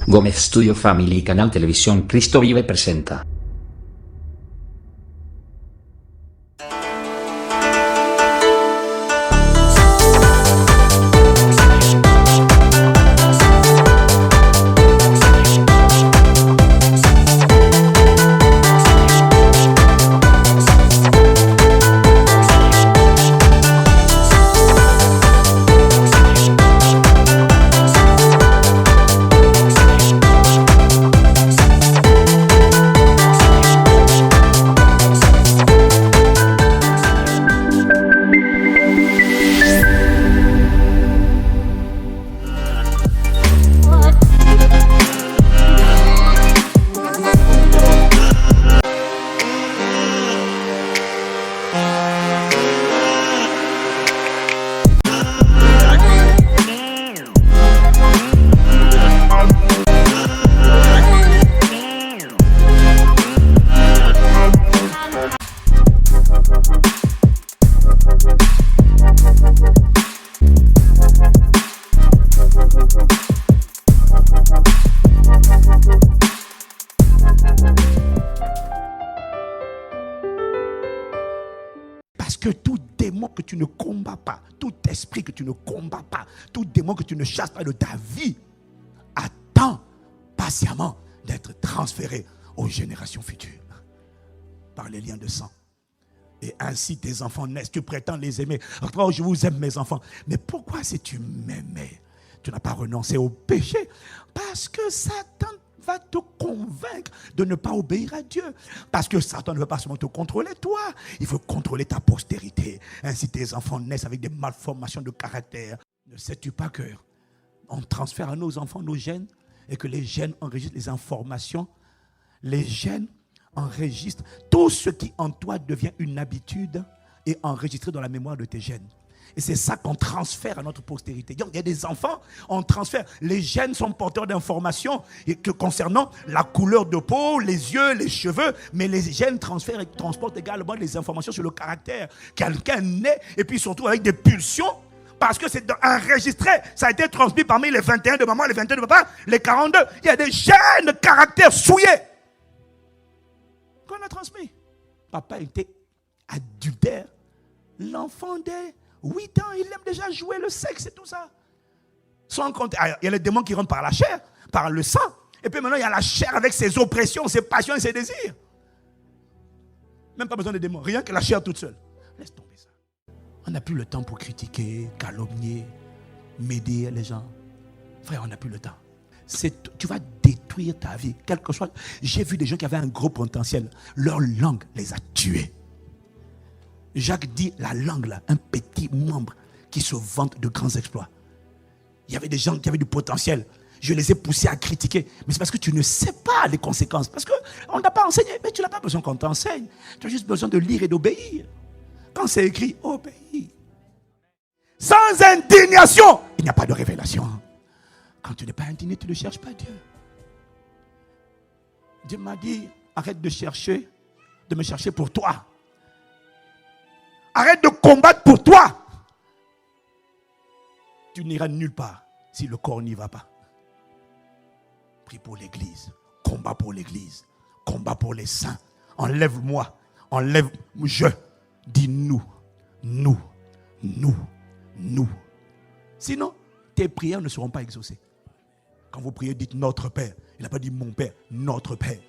Gómez Studio Family y Canal Televisión Cristo Vive presenta. Parce que tout démon que tu ne combats pas, tout esprit que tu ne combats pas, tout démon que tu ne chasses pas de ta vie, attend patiemment d'être transféré aux générations futures par les liens de sang. Et ainsi tes enfants naissent, tu prétends les aimer. Oh, je vous aime mes enfants. Mais pourquoi si tu m'aimais, tu n'as pas renoncé au péché? Parce que Satan va te convaincre de ne pas obéir à Dieu. Parce que Satan ne veut pas seulement te contrôler toi, il veut contrôler ta postérité. Ainsi tes enfants naissent avec des malformations de caractère. Ne sais-tu pas que on transfère à nos enfants nos gènes et que les gènes enregistrent les informations? Les gènes enregistrent tout ce qui en toi devient une habitude et enregistré dans la mémoire de tes gènes. Et c'est ça qu'on transfère à notre postérité. Il y a des enfants, on transfère. Les gènes sont porteurs d'informations concernant la couleur de peau, les yeux, les cheveux. Mais les gènes transportent également les informations sur le caractère. Quelqu'un naît et puis surtout avec des pulsions. Parce que c'est enregistré. Ça a été transmis parmi les 21 de maman, les 21 de papa, les 42. Il y a des gènes de caractère souillés qu'on a transmis. Papa était adultère. L'enfant des 8 ans, il aime déjà jouer le sexe et tout ça. Sans compter, il y a les démons qui rentrent par la chair, par le sang. Et puis maintenant, il y a la chair avec ses oppressions, ses passions et ses désirs. Même pas besoin de démons, rien que la chair toute seule. Laisse tomber ça. On n'a plus le temps pour critiquer, calomnier, médire les gens. Frère, on n'a plus le temps. Tu vas détruire ta vie, quel que soit. J'ai vu des gens qui avaient un gros potentiel. Leur langue les a tués. Jacques dit, la langue là, un petit membre qui se vante de grands exploits. Il y avait des gens qui avaient du potentiel. Je les ai poussés à critiquer. Mais c'est parce que tu ne sais pas les conséquences. Parce qu'on n'a pas enseigné. Mais tu n'as pas besoin qu'on t'enseigne. Tu as juste besoin de lire et d'obéir. Quand c'est écrit, obéis. Sans indignation, il n'y a pas de révélation. Quand tu n'es pas indigné, tu ne cherches pas Dieu. Dieu m'a dit, arrête de me chercher pour toi. Arrête de combattre pour toi. Tu n'iras nulle part si le corps n'y va pas. Prie pour l'église. Combat pour l'église. Combat pour les saints. Enlève-moi. Je. Dis nous. Sinon, tes prières ne seront pas exaucées. Quand vous priez, dites notre Père. Il n'a pas dit mon Père, notre Père.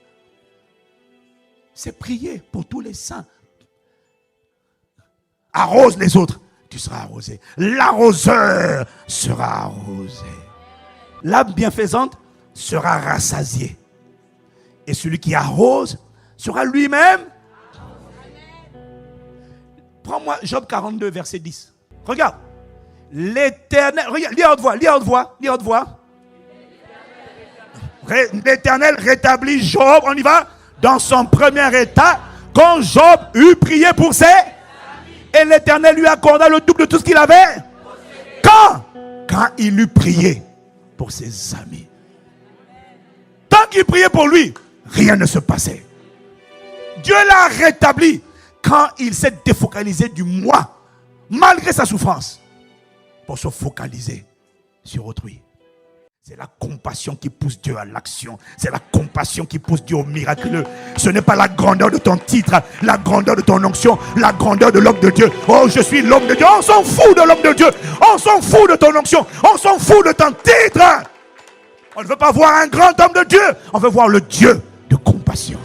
C'est prier pour tous les saints. Arrose les autres, tu seras arrosé. L'arroseur sera arrosé. L'âme bienfaisante sera rassasiée. Et celui qui arrose sera lui-même. Prends-moi Job 42, verset 10. Regarde. L'Éternel, regarde, lis à haute voix. L'Éternel rétablit Job, on y va, dans son premier état, quand Job eut prié pour ses... Et l'Éternel lui accorda le double de tout ce qu'il avait. Quand il eut prié pour ses amis. Tant qu'il priait pour lui, rien ne se passait. Dieu l'a rétabli quand il s'est défocalisé du moi, malgré sa souffrance, pour se focaliser sur autrui. C'est la compassion qui pousse Dieu à l'action. C'est la compassion qui pousse Dieu au miraculeux. Ce n'est pas la grandeur de ton titre, la grandeur de ton onction, la grandeur de l'homme de Dieu. Oh, je suis l'homme de Dieu. On s'en fout de l'homme de Dieu. On s'en fout de ton onction. On s'en fout de ton titre. On ne veut pas voir un grand homme de Dieu. On veut voir le Dieu de compassion.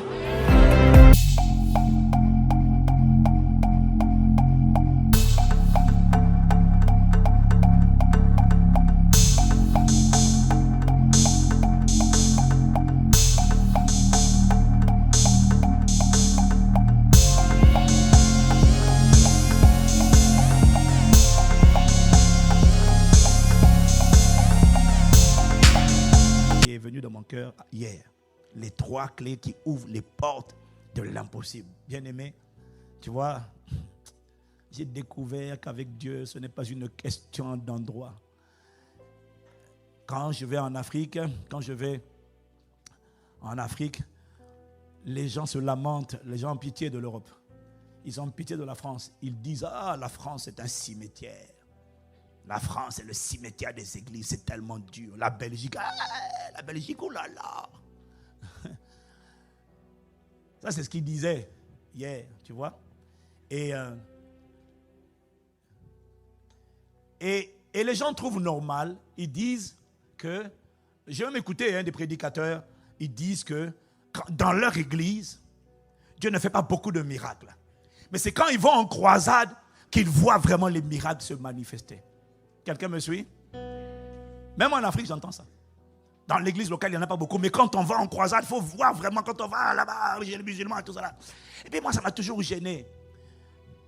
Hier, les 3 clés qui ouvrent les portes de l'impossible. Bien-aimé, tu vois, j'ai découvert qu'avec Dieu, ce n'est pas une question d'endroit. Quand je vais en Afrique, les gens se lamentent, les gens ont pitié de l'Europe. Ils ont pitié de la France. Ils disent, ah, la France est un cimetière. La France est le cimetière des églises, c'est tellement dur. La Belgique, oh là là. Ça, c'est ce qu'il disait hier, tu vois. Et les gens trouvent normal, ils disent que, j'ai même écouté des prédicateurs, ils disent que dans leur église, Dieu ne fait pas beaucoup de miracles. Mais c'est quand ils vont en croisade qu'ils voient vraiment les miracles se manifester. Quelqu'un me suit? Même en Afrique, j'entends ça. Dans l'église locale, il n'y en a pas beaucoup. Mais quand on va en croisade, il faut voir vraiment quand on va là-bas, les musulmans et tout ça là. Et puis moi, ça m'a toujours gêné.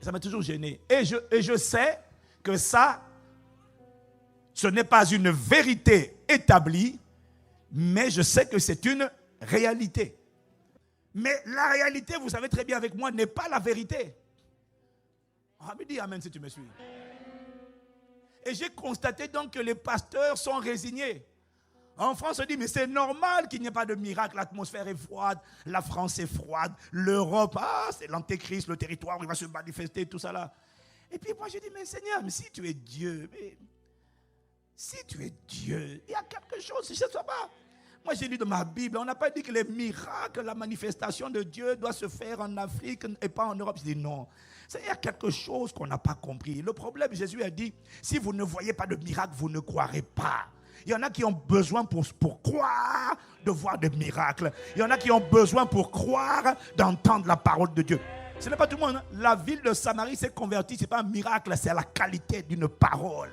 Ça m'a toujours gêné. Et je sais que ça, ce n'est pas une vérité établie, mais je sais que c'est une réalité. Mais la réalité, vous savez très bien avec moi, n'est pas la vérité. Ah, mais dis amen si tu me suis. Et j'ai constaté donc que les pasteurs sont résignés. En France, on dit, mais c'est normal qu'il n'y ait pas de miracle. L'atmosphère est froide, la France est froide, l'Europe, c'est l'antéchrist, le territoire où il va se manifester, tout ça là. Et puis moi, je dis, mais Seigneur, mais si tu es Dieu, si tu es Dieu, il y a quelque chose, je ne sais pas. Moi, j'ai lu dans ma Bible, on n'a pas dit que les miracles, la manifestation de Dieu doit se faire en Afrique et pas en Europe. Je dis non. Il y a quelque chose qu'on n'a pas compris. Le problème, Jésus a dit, si vous ne voyez pas de miracle, vous ne croirez pas. Il y en a qui ont besoin pour croire de voir des miracles. Il y en a qui ont besoin pour croire d'entendre la parole de Dieu. Ce n'est pas tout le monde. La ville de Samarie s'est convertie. Ce n'est pas un miracle, c'est la qualité d'une parole.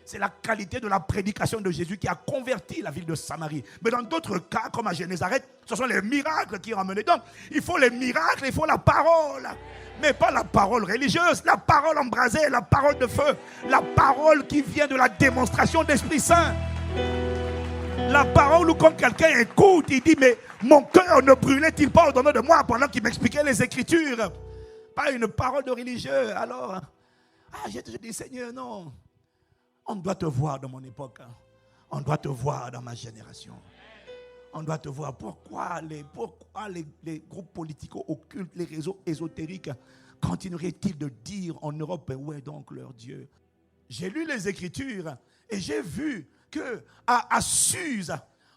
C'est la qualité de la prédication de Jésus qui a converti la ville de Samarie. Mais dans d'autres cas, comme à Génézareth, ce sont les miracles qui ont amené. Donc, il faut les miracles, il faut la parole. Mais pas la parole religieuse, la parole embrasée, la parole de feu. La parole qui vient de la démonstration d'Esprit Saint. La parole où quand quelqu'un écoute, il dit, mais mon cœur ne brûlait-il pas au-dedans de moi pendant qu'il m'expliquait les Écritures? Pas une parole de religieux. Alors, j'ai toujours dit, Seigneur, non. On doit te voir dans mon époque. On doit te voir dans ma génération. On doit te voir. Pourquoi les groupes politiques occultes, les réseaux ésotériques continueraient-ils de dire en Europe, où est donc leur Dieu? J'ai lu les Écritures et j'ai vu qu'à Suse,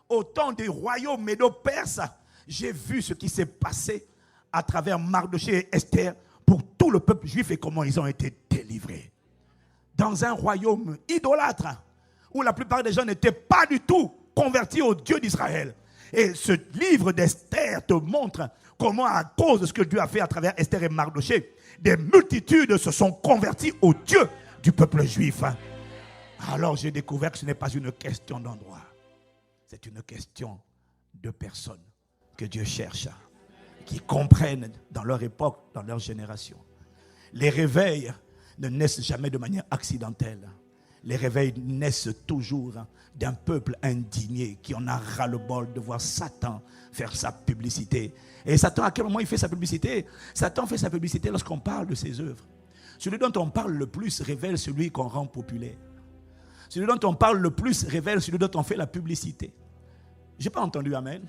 au temps des royaumes médo-perses, j'ai vu ce qui s'est passé à travers Mardochée et Esther pour tout le peuple juif et comment ils ont été délivrés. Dans un royaume idolâtre, où la plupart des gens n'étaient pas du tout convertis au Dieu d'Israël. Et ce livre d'Esther te montre comment, à cause de ce que Dieu a fait à travers Esther et Mardochée, des multitudes se sont converties au Dieu du peuple juif. Alors j'ai découvert que ce n'est pas une question d'endroit. C'est une question de personnes que Dieu cherche, qui comprennent dans leur époque, dans leur génération. Les réveils ne naissent jamais de manière accidentelle. Les réveils naissent toujours d'un peuple indigné qui en a ras-le-bol de voir Satan faire sa publicité. Et Satan, à quel moment il fait sa publicité? Satan fait sa publicité lorsqu'on parle de ses œuvres. Celui dont on parle le plus révèle celui qu'on rend populaire. Celui dont on parle le plus révèle celui dont on fait la publicité. Je n'ai pas entendu amen.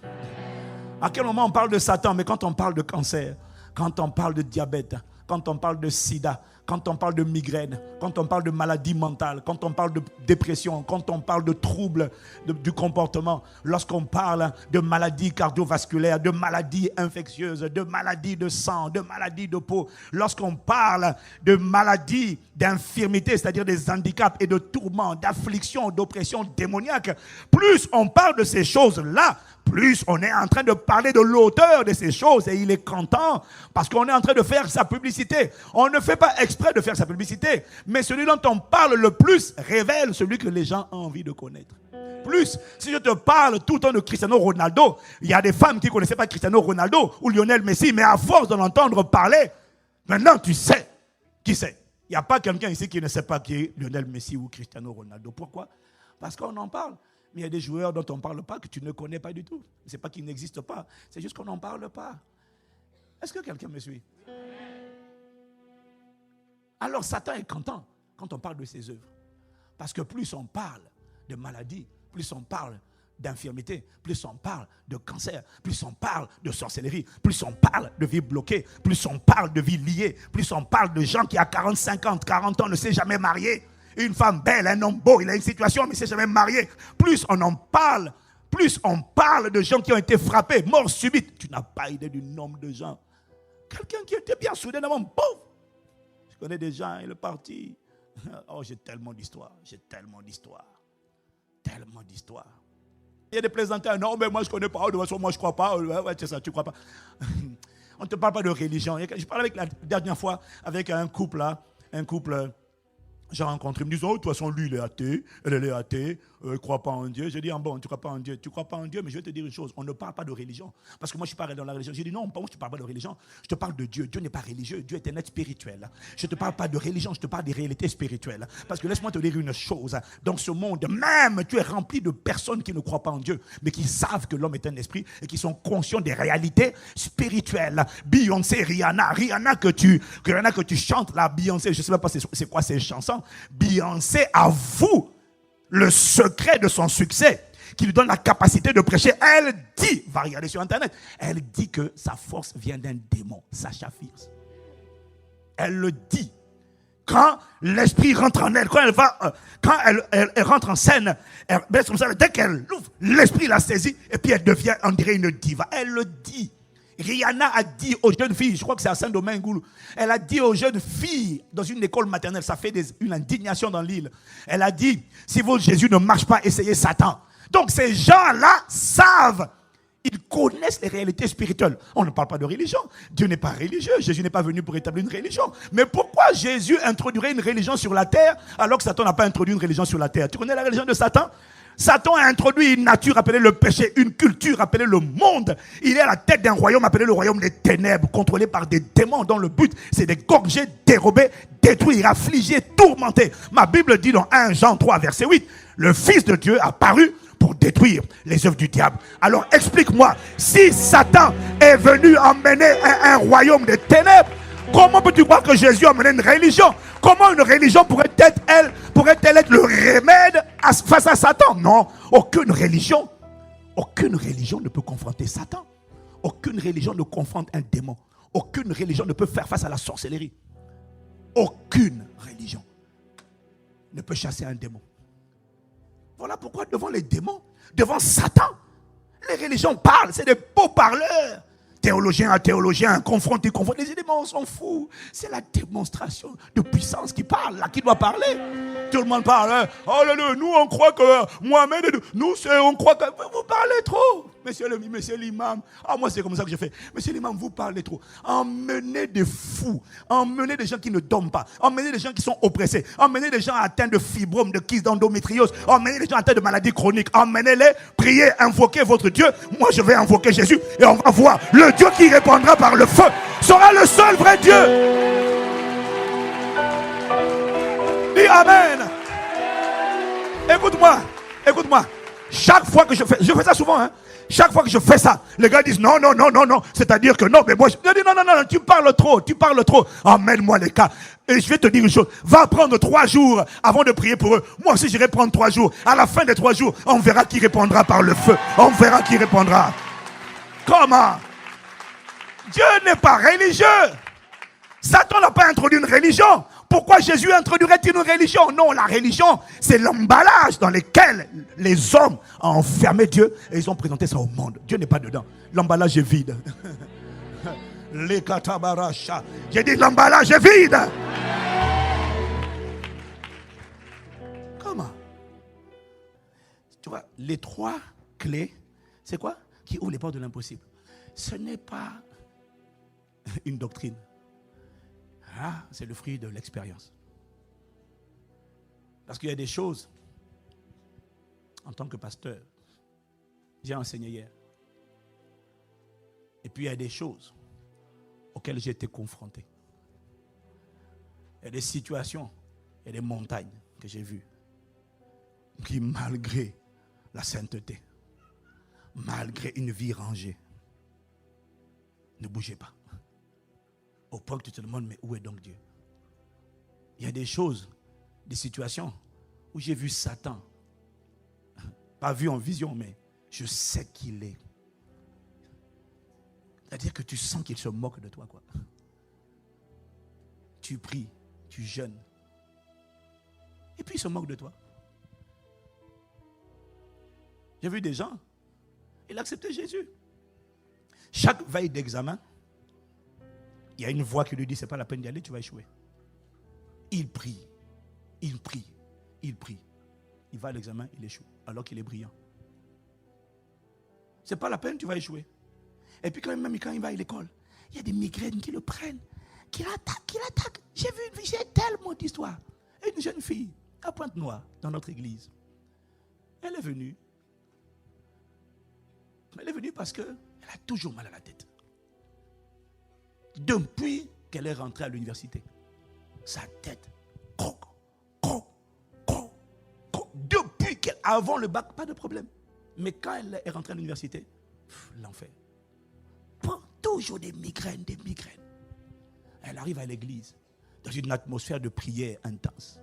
À quel moment on parle de Satan? Mais quand on parle de cancer, quand on parle de diabète, quand on parle de sida, Quand on parle de migraine, quand on parle de maladie mentale, quand on parle de dépression, quand on parle de troubles du comportement, lorsqu'on parle de maladies cardiovasculaires, de maladies infectieuses, de maladies de sang, de maladies de peau, lorsqu'on parle de maladies, d'infirmités, c'est-à-dire des handicaps et de tourments, d'afflictions, d'oppressions démoniaques, plus on parle de ces choses-là, plus on est en train de parler de l'auteur de ces choses et il est content parce qu'on est en train de faire sa publicité. On ne fait pas exprès de faire sa publicité, mais celui dont on parle le plus révèle celui que les gens ont envie de connaître. Plus, si je te parle tout le temps de Cristiano Ronaldo, il y a des femmes qui ne connaissaient pas Cristiano Ronaldo ou Lionel Messi, mais à force de l'entendre parler, maintenant tu sais qui c'est. Il n'y a pas quelqu'un ici qui ne sait pas qui est Lionel Messi ou Cristiano Ronaldo. Pourquoi? Parce qu'on en parle. Mais il y a des joueurs dont on ne parle pas, que tu ne connais pas du tout. Ce n'est pas qu'ils n'existent pas, c'est juste qu'on n'en parle pas. Est-ce que quelqu'un me suit? Alors Satan est content quand on parle de ses œuvres. Parce que plus on parle de maladie, plus on parle d'infirmité, plus on parle de cancer, plus on parle de sorcellerie, plus on parle de vie bloquée, plus on parle de vie liée, plus on parle de gens qui à 40, 50, 40 ans ne s'est jamais mariés. Une femme belle, un homme beau, il a une situation, mais il ne s'est jamais marié. Plus on en parle, plus on parle de gens qui ont été frappés, morts subites. Tu n'as pas idée du nombre de gens. Quelqu'un qui était bien soudainement pauvre. Je connais des gens, il est parti. Oh, j'ai tellement d'histoires, tellement d'histoires. Il y a des plaisantins, non, mais moi je ne connais pas, de toute façon, moi je ne crois pas. Ouais, c'est ça, tu ne crois pas. On ne te parle pas de religion. Je parlais la dernière fois avec un couple là, j'ai rencontré, ils me disent, oh, de toute façon, lui, il est athée, elle est athée, il ne croit pas en Dieu. J'ai dit, bon, tu ne crois pas en Dieu. Tu ne crois pas en Dieu, mais je vais te dire une chose, on ne parle pas de religion. Parce que moi, je suis pas dans la religion. J'ai dit, non, moi, je ne te parle pas de religion. Je te parle de Dieu. Dieu n'est pas religieux, Dieu est un être spirituel. Je ne te parle pas de religion, je te parle des réalités spirituelles. Parce que laisse-moi te dire une chose, dans ce monde, même, tu es rempli de personnes qui ne croient pas en Dieu, mais qui savent que l'homme est un esprit et qui sont conscients des réalités spirituelles. Beyoncé, Rihanna que tu chantes, là, Beyoncé, je ne sais même pas c'est quoi ces chansons. Beyoncé avoue le secret de son succès qui lui donne la capacité de prêcher. Elle dit, va regarder sur internet, elle dit que sa force vient d'un démon, Sasha Fierce. Elle le dit. Quand l'esprit rentre en elle, quand elle rentre en scène, dès qu'elle l'ouvre, l'esprit la saisit et puis elle devient, on dirait, une diva. Elle le dit. Rihanna a dit aux jeunes filles, je crois que c'est à Saint-Domingue, elle a dit aux jeunes filles dans une école maternelle, ça fait une indignation dans l'île. Elle a dit, si votre Jésus ne marche pas, essayez Satan. Donc ces gens-là savent, ils connaissent les réalités spirituelles. On ne parle pas de religion. Dieu n'est pas religieux. Jésus n'est pas venu pour établir une religion. Mais pourquoi Jésus introduirait une religion sur la terre alors que Satan n'a pas introduit une religion sur la terre? Tu connais la religion de Satan? Satan a introduit une nature appelée le péché, une culture appelée le monde. Il est à la tête d'un royaume appelé le royaume des ténèbres, contrôlé par des démons dont le but c'est d'égorger, dérober, détruire, affliger, tourmenter. Ma Bible dit dans 1 Jean 3 verset 8, le Fils de Dieu a paru pour détruire les œuvres du diable. Alors explique-moi, si Satan est venu emmener un royaume des ténèbres, comment peux-tu croire que Jésus a mené une religion? Comment une religion pourrait-elle être le remède face à Satan? Non, aucune religion ne peut confronter Satan. Aucune religion ne confronte un démon. Aucune religion ne peut faire face à la sorcellerie. Aucune religion ne peut chasser un démon. Voilà pourquoi devant les démons, devant Satan, les religions parlent, c'est des beaux parleurs. Théologien à théologien, confronte. Les démons s'en foutent. C'est la démonstration de puissance qui parle, là, qui doit parler. Tout le monde parle. Oh là là, nous on croit que Mohamed, on croit que vous parlez trop. Monsieur l'imam. Ah, moi c'est comme ça que je fais. Monsieur l'imam, vous parlez trop. Emmenez des fous. Emmenez des gens qui ne dorment pas. Emmenez des gens qui sont oppressés. Emmenez des gens atteints de fibrome, de kyste, d'endométriose. Emmenez des gens atteints de maladies chroniques. Emmenez-les. Priez, invoquez votre Dieu. Moi je vais invoquer Jésus et on va voir. Le Dieu qui répondra par le feu sera le seul vrai Dieu. Dis Amen. Écoute-moi. Chaque fois que je fais ça souvent, hein. Chaque fois que je fais ça, les gars disent non. C'est-à-dire que non, mais moi je dis non, tu parles trop. Emmène-moi les cas. Et je vais te dire une chose. Va prendre 3 jours avant de prier pour eux. Moi aussi, j'irai prendre 3 jours. À la fin des 3 jours, on verra qui répondra par le feu. On verra qui répondra. Comment? Dieu n'est pas religieux. Satan n'a pas introduit une religion Pourquoi Jésus introduirait-il une religion? Non, la religion, c'est l'emballage dans lequel les hommes ont enfermé Dieu et ils ont présenté ça au monde. Dieu n'est pas dedans. L'emballage est vide. Les katabaracha. J'ai dit l'emballage est vide. Comment? Tu vois, les 3 clés, c'est quoi? Qui ouvrent les portes de l'impossible. Ce n'est pas une doctrine. Ah, c'est le fruit de l'expérience. Parce qu'il y a des choses, en tant que pasteur, j'ai enseigné hier. Et puis il y a des choses auxquelles j'ai été confronté. Il y a des situations, il y a des montagnes que j'ai vues qui, malgré la sainteté, malgré une vie rangée, ne bougeaient pas. Au point que tu te demandes, mais où est donc Dieu? Il y a des choses, des situations où j'ai vu Satan, pas vu en vision, mais je sais qu'il est. C'est-à-dire que tu sens qu'il se moque de toi, quoi. Tu pries, tu jeûnes, et puis il se moque de toi. J'ai vu des gens, ils acceptaient Jésus. Chaque veille d'examen, il y a une voix qui lui dit, c'est pas la peine d'y aller, tu vas échouer. Il prie, il prie, il prie. Il va à l'examen, il échoue, alors qu'il est brillant. C'est pas la peine, tu vas échouer. Et puis quand il va à l'école, il y a des migraines qui le prennent, qui l'attaquent. J'ai tellement d'histoires. Et une jeune fille à Pointe-Noire, dans notre église, elle est venue. Elle est venue parce qu'elle a toujours mal à la tête. Depuis qu'elle est rentrée à l'université, sa tête, depuis qu'avant le bac, pas de problème. Mais quand elle est rentrée à l'université, l'enfer. Toujours des migraines. Elle arrive à l'église, dans une atmosphère de prière intense.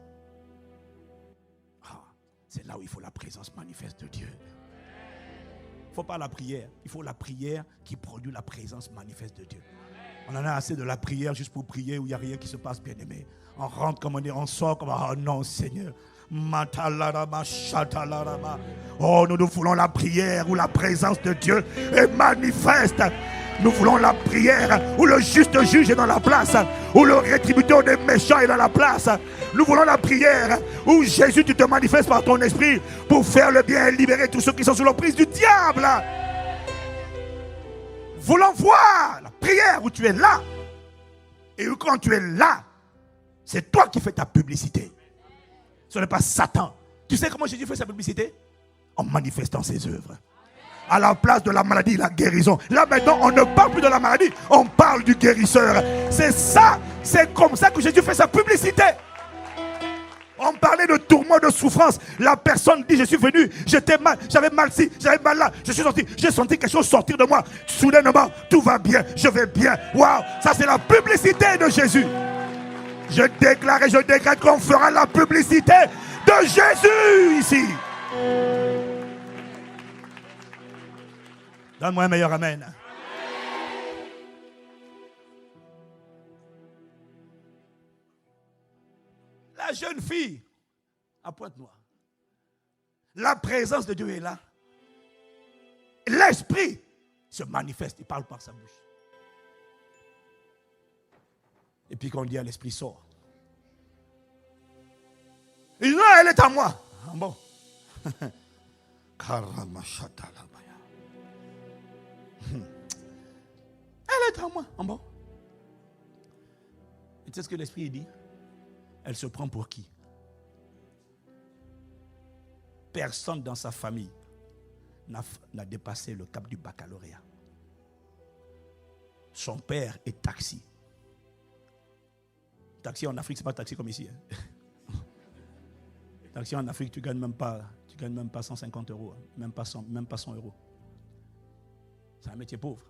C'est là où il faut la présence manifeste de Dieu. Il ne faut pas la prière, il faut la prière qui produit la présence manifeste de Dieu. On en a assez de la prière juste pour prier où il n'y a rien qui se passe, bien aimé. On rentre comme on est, on sort comme oh non Seigneur. Oh, nous voulons la prière où la présence de Dieu est manifeste. Nous voulons la prière où le juste juge est dans la place, où le rétributeur des méchants est dans la place. Nous voulons la prière où Jésus, tu te manifestes par ton esprit pour faire le bien et libérer tous ceux qui sont sous l'emprise du diable. Voulons voir la prière où tu es là. Et où quand tu es là, c'est toi qui fais ta publicité. Ce n'est pas Satan. Tu sais comment Jésus fait sa publicité? En manifestant ses œuvres. À la place de la maladie, la guérison. Là maintenant, on ne parle plus de la maladie, on parle du guérisseur. C'est ça, c'est comme ça que Jésus fait sa publicité. On parlait de tourments, de souffrance. La personne dit, je suis venu, j'étais mal, j'avais mal ci, j'avais mal là. Je suis sorti, j'ai senti quelque chose sortir de moi. Soudainement, tout va bien, je vais bien. Waouh, ça c'est la publicité de Jésus. Je déclare et je décrète qu'on fera la publicité de Jésus ici. Donne-moi un meilleur amen. La jeune fille à Pointe-Noire. La présence de Dieu est là. L'esprit se manifeste, il parle par sa bouche. Et puis quand on dit à l'esprit sort. Il dit non, elle est à moi. Ah bon. Elle est à moi. Ah bon. Et tu sais ce que l'esprit dit? Elle se prend pour qui? Personne dans sa famille n'a dépassé le cap du baccalauréat. Son père est taxi. Taxi en Afrique, ce n'est pas taxi comme ici. Taxi en Afrique, tu ne gagnes même pas 150 euros, même pas 100 euros. C'est un métier pauvre.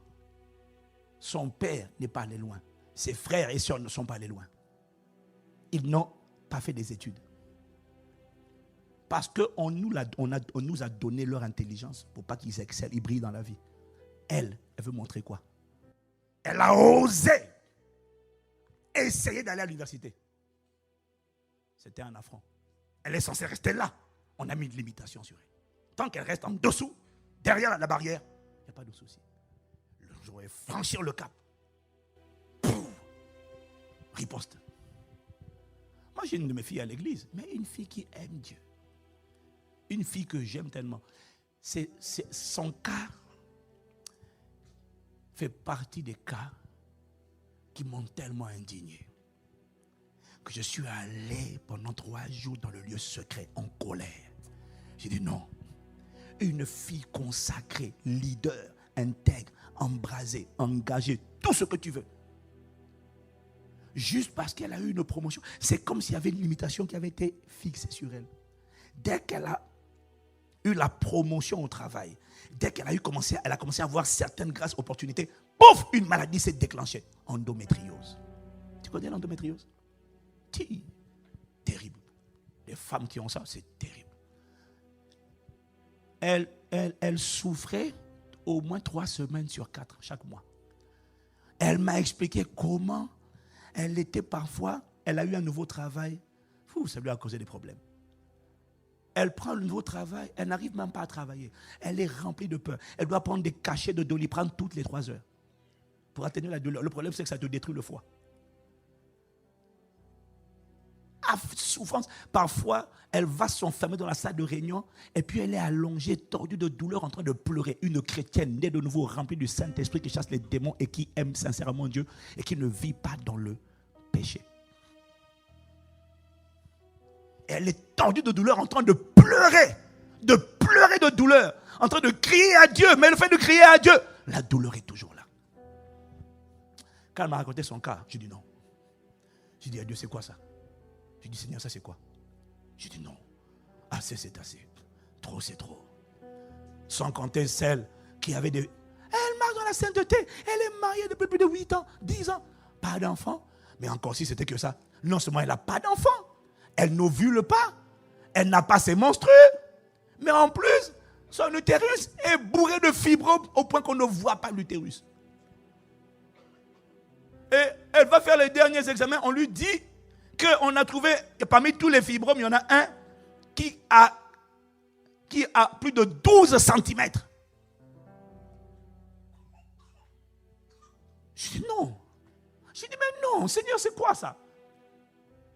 Son père n'est pas allé loin. Ses frères et sœurs ne sont pas allés loin. Ils n'ont pas fait des études. Parce qu'on nous a donné leur intelligence pour pas qu'ils excellent, ils brillent dans la vie. Elle veut montrer quoi? Elle a osé essayer d'aller à l'université. C'était un affront. Elle est censée rester là. On a mis une limitation sur elle. Tant qu'elle reste en dessous, derrière la barrière, il n'y a pas de souci. Le jour où elle franchir le cap, pouf, riposte. Moi, j'ai une de mes filles à l'église, mais une fille qui aime Dieu. Une fille que j'aime tellement. Son cas fait partie des cas qui m'ont tellement indigné que je suis allé pendant 3 jours dans le lieu secret en colère. J'ai dit non. Une fille consacrée, leader, intègre, embrasée, engagée, tout ce que tu veux. Juste parce qu'elle a eu une promotion. C'est comme s'il y avait une limitation qui avait été fixée sur elle. Dès qu'elle a eu la promotion au travail, dès qu'elle a commencé à avoir certaines grâces, opportunités, pouf, une maladie s'est déclenchée. Endométriose. Tu connais l'endométriose? Terrible. Les femmes qui ont ça, c'est terrible. Elle souffrait au moins 3 semaines sur 4 chaque mois. Elle m'a expliqué comment elle était parfois, elle a eu un nouveau travail, ça lui a causé des problèmes. Elle prend le nouveau travail, elle n'arrive même pas à travailler. Elle est remplie de peur. Elle doit prendre des cachets de Doliprane toutes les 3 heures pour atténuer la douleur. Le problème, c'est que ça te détruit le foie. Souffrance. Parfois, elle va s'enfermer dans la salle de réunion et puis elle est allongée, tordue de douleur, en train de pleurer. Une chrétienne née de nouveau, remplie du Saint-Esprit, qui chasse les démons et qui aime sincèrement Dieu et qui ne vit pas dans le péché. Elle est tordue de douleur, en train de pleurer de douleur, en train de crier à Dieu. Mais le fait de crier à Dieu, la douleur est toujours là. Quand elle m'a raconté son cas, j'ai dit non. J'ai dit à Dieu, c'est quoi ça? J'ai dit, Seigneur, ça c'est quoi? J'ai dit non. Assez, c'est assez. Trop, c'est trop. Sans compter celle qui avait des... Elle marche dans la sainteté. Elle est mariée depuis plus de 8 ans, 10 ans. Pas d'enfant. Mais encore si c'était que ça. Non seulement elle n'a pas d'enfant, elle n'ovule pas, elle n'a pas ses menstrues, mais en plus, son utérus est bourré de fibromes au point qu'on ne voit pas l'utérus. Et elle va faire les derniers examens, on lui dit qu'on a trouvé, parmi tous les fibromes, il y en a un qui a plus de 12 cm. Je dis non. Je dis mais non, Seigneur, c'est quoi ça?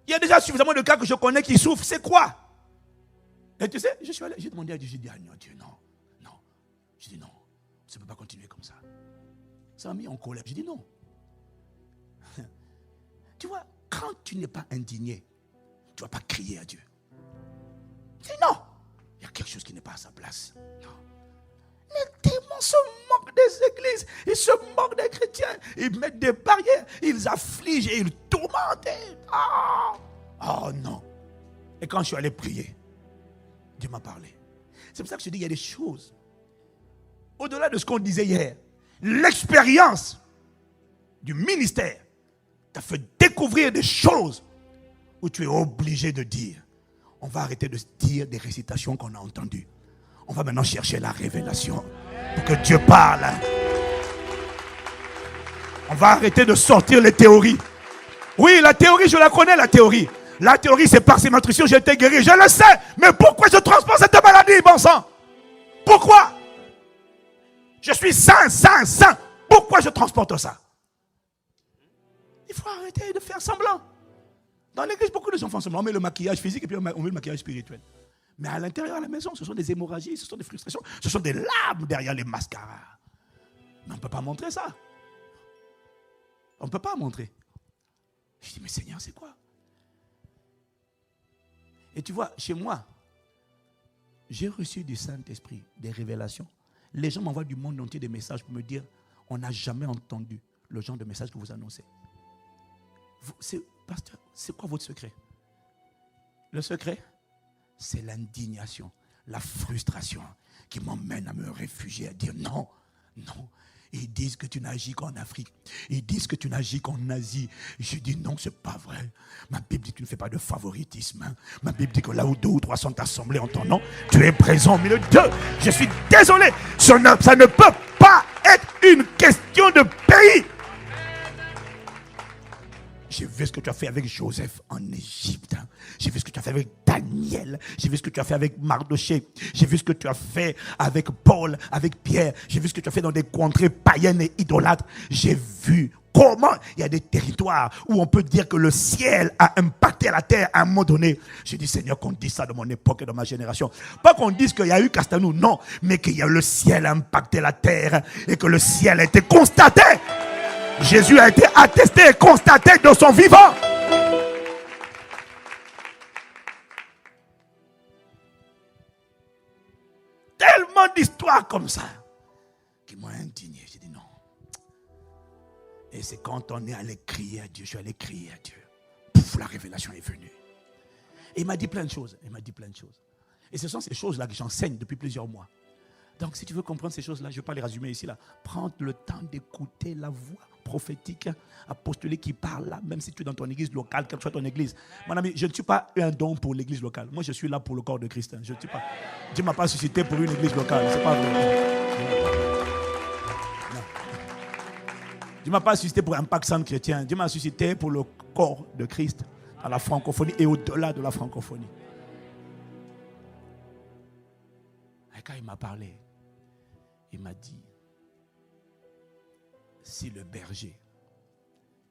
Il y a déjà suffisamment de cas que je connais qui souffrent, c'est quoi? Et tu sais, je suis allé, j'ai demandé à Dieu, j'ai dit, ah non, Dieu, non. Je dis non, ça ne peut pas continuer comme ça. Ça m'a mis en colère, j'ai dit non. Tu vois, quand tu n'es pas indigné, tu ne vas pas crier à Dieu. Je dis non, il y a quelque chose qui n'est pas à sa place. Non. Les démons se moquent des églises, ils se moquent des chrétiens, ils mettent des barrières, ils affligent et ils tourmentent. Oh non. Et quand je suis allé prier, Dieu m'a parlé. C'est pour ça que je dis, il y a des choses. Au-delà de ce qu'on disait hier, l'expérience du ministère t'a fait découvrir des choses où tu es obligé de dire, on va arrêter de dire des récitations qu'on a entendues. On va maintenant chercher la révélation pour que Dieu parle. On va arrêter de sortir les théories. Oui, la théorie, je la connais, la théorie. La théorie, c'est par ces meurtrissures, j'ai été guéri. Je le sais. Mais pourquoi je transporte cette maladie, bon sang? Pourquoi? Je suis saint. Pourquoi je transporte ça? Il faut arrêter de faire semblant. Dans l'église, beaucoup de gens font semblant. On met le maquillage physique et puis on met le maquillage spirituel. Mais à l'intérieur, à la maison, ce sont des hémorragies, ce sont des frustrations, ce sont des larmes derrière les mascaras. Mais on ne peut pas montrer ça. On ne peut pas montrer. Je dis, mais Seigneur, c'est quoi? Et tu vois, chez moi, j'ai reçu du Saint-Esprit des révélations. Les gens m'envoient du monde entier des messages pour me dire, on n'a jamais entendu le genre de message que vous annoncez. Pasteur, c'est quoi votre secret? Le secret, c'est l'indignation, la frustration qui m'emmène à me réfugier, à dire non. Ils disent que tu n'agis qu'en Afrique. Ils disent que tu n'agis qu'en Asie. Je dis non, c'est pas vrai. Ma Bible dit que tu ne fais pas de favoritisme. Ma Bible dit que là où 2 ou 3 sont assemblés en ton nom, tu es présent au milieu d'eux. Je suis désolé. Ça ne peut pas être une question de pays. J'ai vu ce que tu as fait avec Joseph en Égypte. J'ai vu ce que tu as fait avec Daniel. J'ai vu ce que tu as fait avec Mardoché. J'ai vu ce que tu as fait avec Paul, avec Pierre. J'ai vu ce que tu as fait dans des contrées païennes et idolâtres. J'ai vu comment il y a des territoires où on peut dire que le ciel a impacté la terre à un moment donné. J'ai dit, Seigneur, qu'on dise ça de mon époque et de ma génération. Pas qu'on dise qu'il y a eu Castanou, non. Mais qu'il y a le ciel a impacté la terre et que le ciel a été constaté. Jésus a été attesté et constaté de son vivant. Tellement d'histoires comme ça qui m'ont indigné. J'ai dit non. Et c'est quand on est allé crier à Dieu, je suis allé crier à Dieu. Pouf, la révélation est venue. Et il m'a dit plein de choses. Et ce sont ces choses-là que j'enseigne depuis plusieurs mois. Donc si tu veux comprendre ces choses-là, je ne vais pas les résumer ici. Prends le temps d'écouter la voix prophétique, apostolique qui parle là, même si tu es dans ton église locale, quelle que soit ton église. Mon ami, je ne suis pas un don pour l'église locale. Moi, je suis là pour le corps de Christ. Je ne suis pas. Dieu ne m'a pas suscité pour une église locale. C'est pas vrai. Non. Dieu ne m'a pas suscité pour un Impact Centre chrétien. Dieu m'a suscité pour le corps de Christ dans la francophonie et au-delà de la francophonie. Et quand il m'a parlé, il m'a dit, si le berger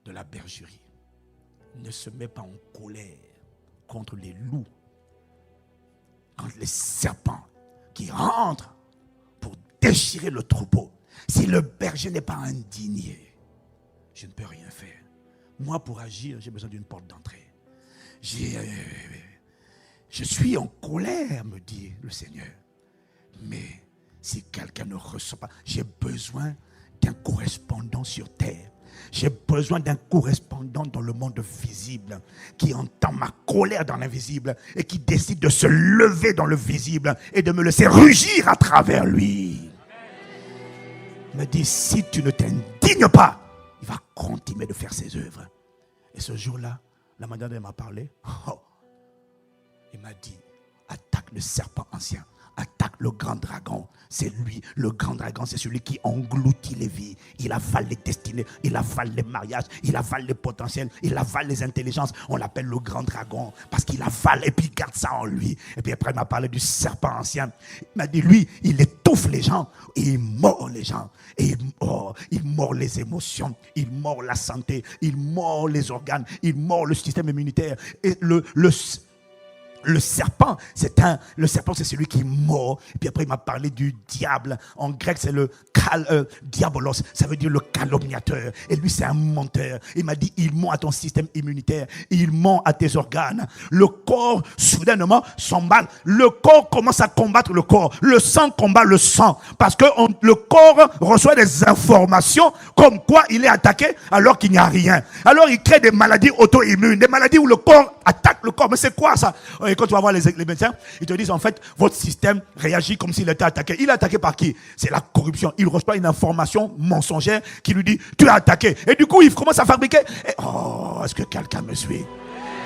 de la bergerie ne se met pas en colère contre les loups, contre les serpents qui rentrent pour déchirer le troupeau, si le berger n'est pas indigné, je ne peux rien faire. Moi, pour agir, j'ai besoin d'une porte d'entrée. Je suis en colère, me dit le Seigneur. Mais si quelqu'un ne ressent pas, j'ai besoin d'un correspondant sur terre. J'ai besoin d'un correspondant dans le monde visible qui entend ma colère dans l'invisible et qui décide de se lever dans le visible et de me laisser rugir à travers lui. Il me dit, si tu ne t'indignes pas, il va continuer de faire ses œuvres. Et ce jour-là, la manière dont il m'a parlé, il m'a dit, attaque le serpent ancien. Attaque le grand dragon. C'est lui, le grand dragon, c'est celui qui engloutit les vies. Il avale les destinées, il avale les mariages, il avale les potentiels, il avale les intelligences. On l'appelle le grand dragon parce qu'il avale et puis il garde ça en lui. Et puis après il m'a parlé du serpent ancien. Il m'a dit, lui, il étouffe les gens et il mord les gens. Et il mord les émotions, il mord la santé, il mord les organes, il mord le système immunitaire. Et le serpent, c'est celui qui mord. Et puis après, il m'a parlé du diable. En grec, c'est le diabolos. Ça veut dire le calomniateur. Et lui, c'est un menteur. Il m'a dit, il ment à ton système immunitaire. Il ment à tes organes. Le corps, soudainement, s'emballe. Le corps commence à combattre le corps. Le sang combat le sang. Parce que le corps reçoit des informations comme quoi il est attaqué alors qu'il n'y a rien. Alors, il crée des maladies auto-immunes. Des maladies où le corps attaque le corps. Mais c'est quoi ça? Et quand tu vas voir les médecins, ils te disent en fait, votre système réagit comme s'il était attaqué. Il est attaqué par qui? C'est la corruption. Il reçoit une information mensongère qui lui dit, tu es attaqué. Et du coup, il commence à fabriquer. Est-ce que quelqu'un me suit?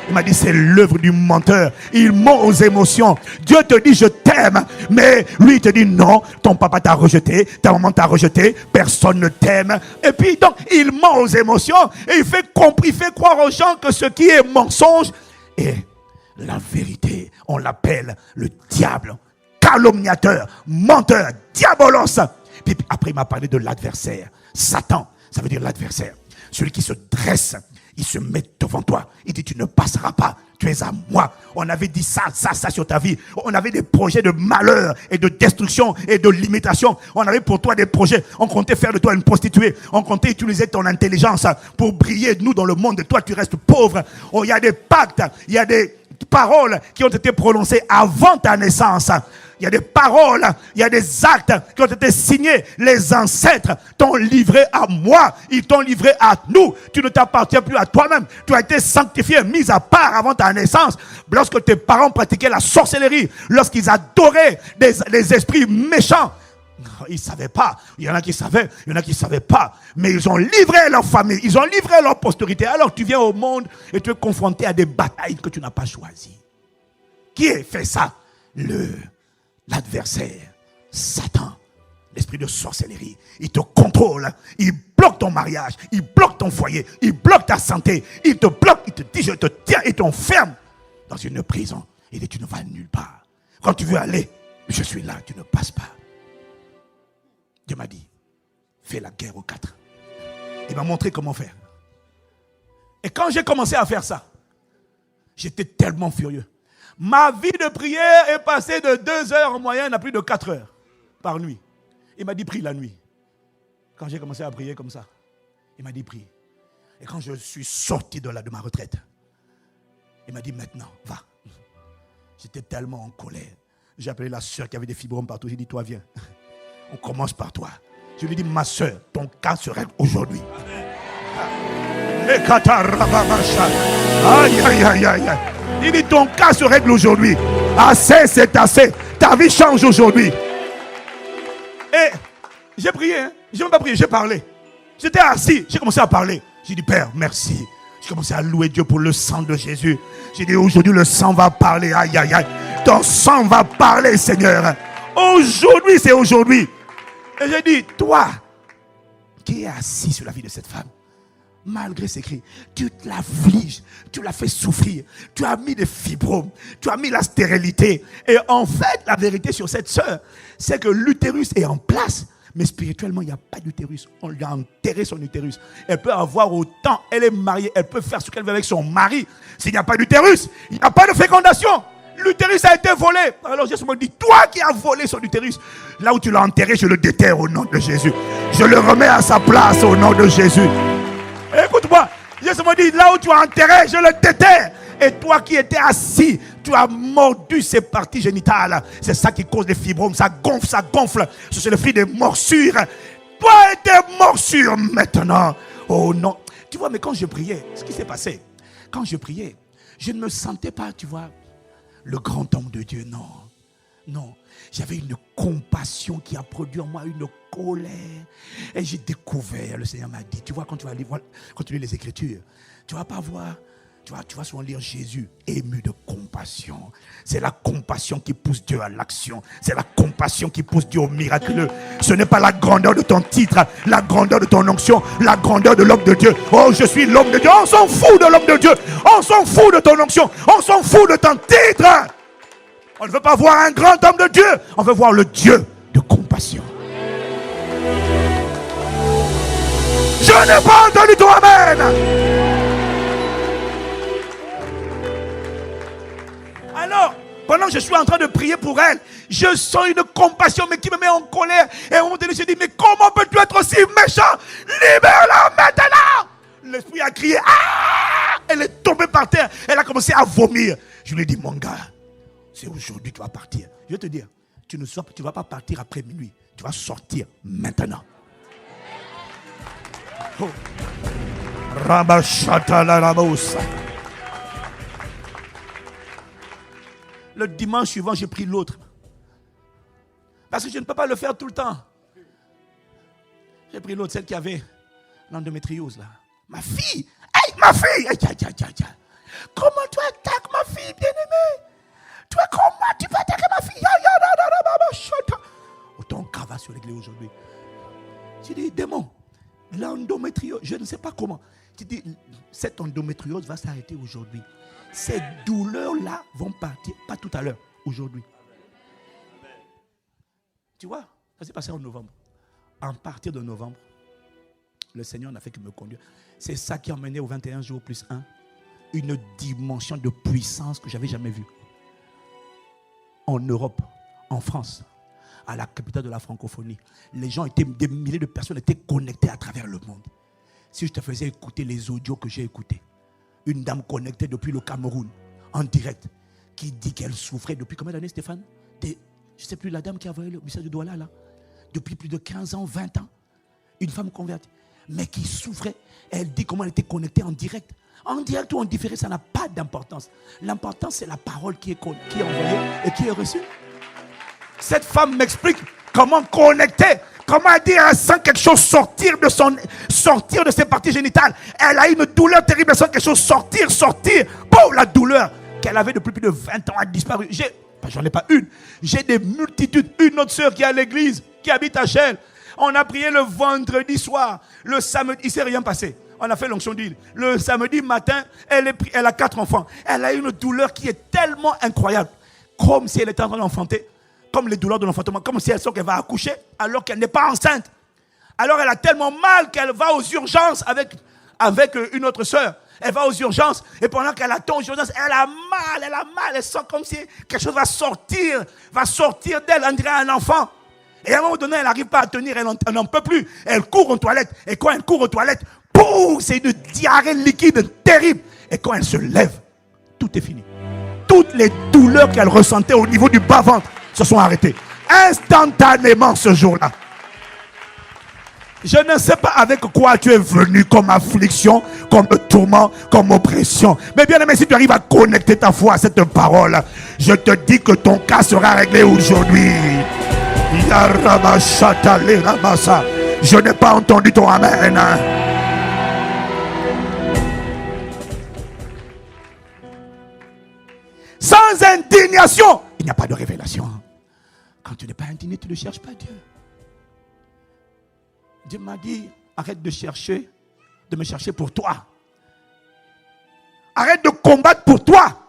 Il m'a dit, c'est l'œuvre du menteur. Il ment aux émotions. Dieu te dit, je t'aime. Mais lui, il te dit, non, ton papa t'a rejeté, ta maman t'a rejeté, personne ne t'aime. Et puis, donc, il ment aux émotions. Et il fait croire aux gens que ce qui est mensonge est la vérité. On l'appelle le diable, calomniateur, menteur, diabolos. Puis après, il m'a parlé de l'adversaire. Satan, ça veut dire l'adversaire. Celui qui se dresse, il se met devant toi. Il dit, tu ne passeras pas. Tu es à moi. On avait dit ça sur ta vie. On avait des projets de malheur et de destruction et de limitation. On avait pour toi des projets. On comptait faire de toi une prostituée. On comptait utiliser ton intelligence pour briller, nous, dans le monde. Toi, tu restes pauvre. Il y a des pactes. Il y a des paroles qui ont été prononcées avant ta naissance. Il y a des paroles, il y a des actes qui ont été signés. Les ancêtres t'ont livré à moi, ils t'ont livré à nous. Tu ne t'appartiens plus à toi-même. Tu as été sanctifié, mis à part avant ta naissance. Lorsque tes parents pratiquaient la sorcellerie, lorsqu'ils adoraient des esprits méchants, ils ne savaient pas. Il y en a qui savaient, il y en a qui ne savaient pas. Mais ils ont livré leur famille, ils ont livré leur postérité. Alors tu viens au monde et tu es confronté à des batailles que tu n'as pas choisies. Qui a fait ça? L'adversaire, Satan. L'esprit de sorcellerie, il te contrôle, il bloque ton mariage, il bloque ton foyer, il bloque ta santé, il te bloque, il te dit je te tiens et t'enferme dans une prison. Il dit tu ne vas nulle part. Quand tu veux aller, je suis là, tu ne passes pas. Dieu m'a dit, fais la guerre aux 4. Il m'a montré comment faire. Et quand j'ai commencé à faire ça, j'étais tellement furieux. Ma vie de prière est passée de 2 heures en moyenne à plus de 4 heures par nuit. Il m'a dit prie la nuit. Quand j'ai commencé à prier comme ça, il m'a dit prie. Et quand je suis sorti de ma retraite, il m'a dit maintenant, va. J'étais tellement en colère. J'ai appelé la soeur qui avait des fibromes partout. J'ai dit toi viens. On commence par toi. Je lui ai dit ma soeur, ton cas se règle aujourd'hui. Aïe, aïe, aïe, aïe. Il dit ton cas se règle aujourd'hui. Assez, c'est assez. Ta vie change aujourd'hui. Et j'ai prié, hein. J'ai même pas prié, j'ai parlé. J'étais assis, j'ai commencé à parler. J'ai dit Père, merci. J'ai commencé à louer Dieu pour le sang de Jésus. J'ai dit aujourd'hui le sang va parler. Aïe, aïe, aïe. Ton sang va parler, Seigneur. Aujourd'hui, c'est aujourd'hui. Et j'ai dit, toi qui es assis sur la vie de cette femme, malgré ses cris, tu l'affliges, tu l'as fait souffrir, tu as mis des fibromes, tu as mis la stérilité. Et en fait, la vérité sur cette sœur, c'est que l'utérus est en place, mais spirituellement, il n'y a pas d'utérus. On lui a enterré son utérus. Elle peut avoir autant, elle est mariée, elle peut faire ce qu'elle veut avec son mari. S'il n'y a pas d'utérus, il n'y a pas de fécondation. L'utérus a été volé. Alors Jésus me dit, toi qui as volé son utérus, là où tu l'as enterré, je le déterre au nom de Jésus. Je le remets à sa place au nom de Jésus. Écoute-moi, Jésus me dit, là où tu as enterré, je le déterre. Et toi qui étais assis, tu as mordu ses parties génitales. C'est ça qui cause les fibromes, ça gonfle, ça gonfle. C'est le fruit des morsures. Toi et tes morsures maintenant. Oh non. Tu vois, mais quand je priais, ce qui s'est passé, quand je priais, je ne me sentais pas, tu vois, le grand homme de Dieu, non. Non. J'avais une compassion qui a produit en moi une colère. Et j'ai découvert, le Seigneur m'a dit, tu vois, quand tu vas lire, quand tu lis les Écritures, tu ne vas pas voir, tu vas souvent lire Jésus ému de compassion. C'est la compassion qui pousse Dieu à l'action. C'est la compassion qui pousse Dieu au miraculeux. Ce n'est pas la grandeur de ton titre, la grandeur de ton onction, la grandeur de l'homme de Dieu. Oh, je suis l'homme de Dieu. On s'en fout de l'homme de Dieu. On s'en fout de ton onction. On s'en fout de ton titre. On ne veut pas voir un grand homme de Dieu. On veut voir le Dieu de compassion. Je n'ai pas entendu ton amen. Alors, pendant que je suis en train de prier pour elle, je sens une compassion mais qui me met en colère. Et à un moment donné, je dis, mais comment peux-tu être aussi méchant? Libère-la maintenant. L'esprit a crié, ah! Elle est tombée par terre. Elle a commencé à vomir. Je lui ai dit, mon gars, c'est aujourd'hui que tu vas partir. Je vais te dire, tu ne vas pas partir après minuit. Tu vas sortir maintenant. Oh. Le dimanche suivant, j'ai pris l'autre. Parce que je ne peux pas le faire tout le temps. J'ai pris l'autre, celle qui avait l'endométriose là. Ma fille! Hey, ma fille! Comment tu attaques ma fille, bien-aimée? Comment tu peux attaquer ma fille? Autant cava sur l'église aujourd'hui. Tu dis, démon, l'endométriose, je ne sais pas comment. Tu dis, cette endométriose va s'arrêter aujourd'hui. Ces douleurs-là vont partir, pas tout à l'heure, aujourd'hui. Tu vois, ça s'est passé en novembre. À partir de novembre, le Seigneur n'a fait que me conduire. C'est ça qui a emmené au 21 jours plus 1 une dimension de puissance que je n'avais jamais vue. En Europe, en France, à la capitale de la francophonie, les gens étaient, des milliers de personnes étaient connectées à travers le monde. Si je te faisais écouter les audios que j'ai écoutés, une dame connectée depuis le Cameroun, en direct, qui dit qu'elle souffrait depuis combien d'années, Stéphane? Je ne sais plus, la dame qui a envoyé le message de Douala, là, depuis plus de 15 ans, 20 ans, une femme convertie, mais qui souffrait. Elle dit comment elle était connectée en direct. En direct ou en différé, ça n'a pas d'importance. L'important, c'est la parole qui est envoyée et qui est reçue. Cette femme m'explique comment connecter, comment elle dit, elle sent quelque chose sortir de ses parties génitales. Elle a une douleur terrible, elle sent quelque chose sortir. Pour la douleur qu'elle avait depuis plus de 20 ans a disparu. J'en ai pas une, j'ai des multitudes. Une autre sœur qui est à l'église, qui habite à Chelles. On a prié le vendredi soir. Le samedi, il ne s'est rien passé. On a fait l'onction d'huile. Le samedi matin, elle a 4 enfants. Elle a une douleur qui est tellement incroyable. Comme si elle était en train d'enfanter. Comme les douleurs de l'enfantement. Comme si elle sent qu'elle va accoucher alors qu'elle n'est pas enceinte. Alors elle a tellement mal qu'elle va aux urgences avec une autre sœur. Elle va aux urgences et pendant qu'elle attend aux urgences, elle a mal. Elle sent comme si quelque chose va sortir d'elle, on dirait un enfant. Et à un moment donné, elle n'arrive pas à tenir, elle n'en peut plus. Elle court aux toilettes. Et quand elle court aux toilettes, boum, c'est une diarrhée liquide terrible. Et quand elle se lève, tout est fini. Toutes les douleurs qu'elle ressentait au niveau du bas-ventre se sont arrêtées. Instantanément ce jour-là. Je ne sais pas avec quoi tu es venu comme affliction, comme tourment, comme oppression. Mais bien aimé, si tu arrives à connecter ta foi à cette parole, je te dis que ton cas sera réglé aujourd'hui. Je n'ai pas entendu ton amen. Sans indignation, il n'y a pas de révélation. Quand tu n'es pas indigné, tu ne cherches pas Dieu. Dieu m'a dit, arrête de me chercher pour toi. Arrête de combattre pour toi.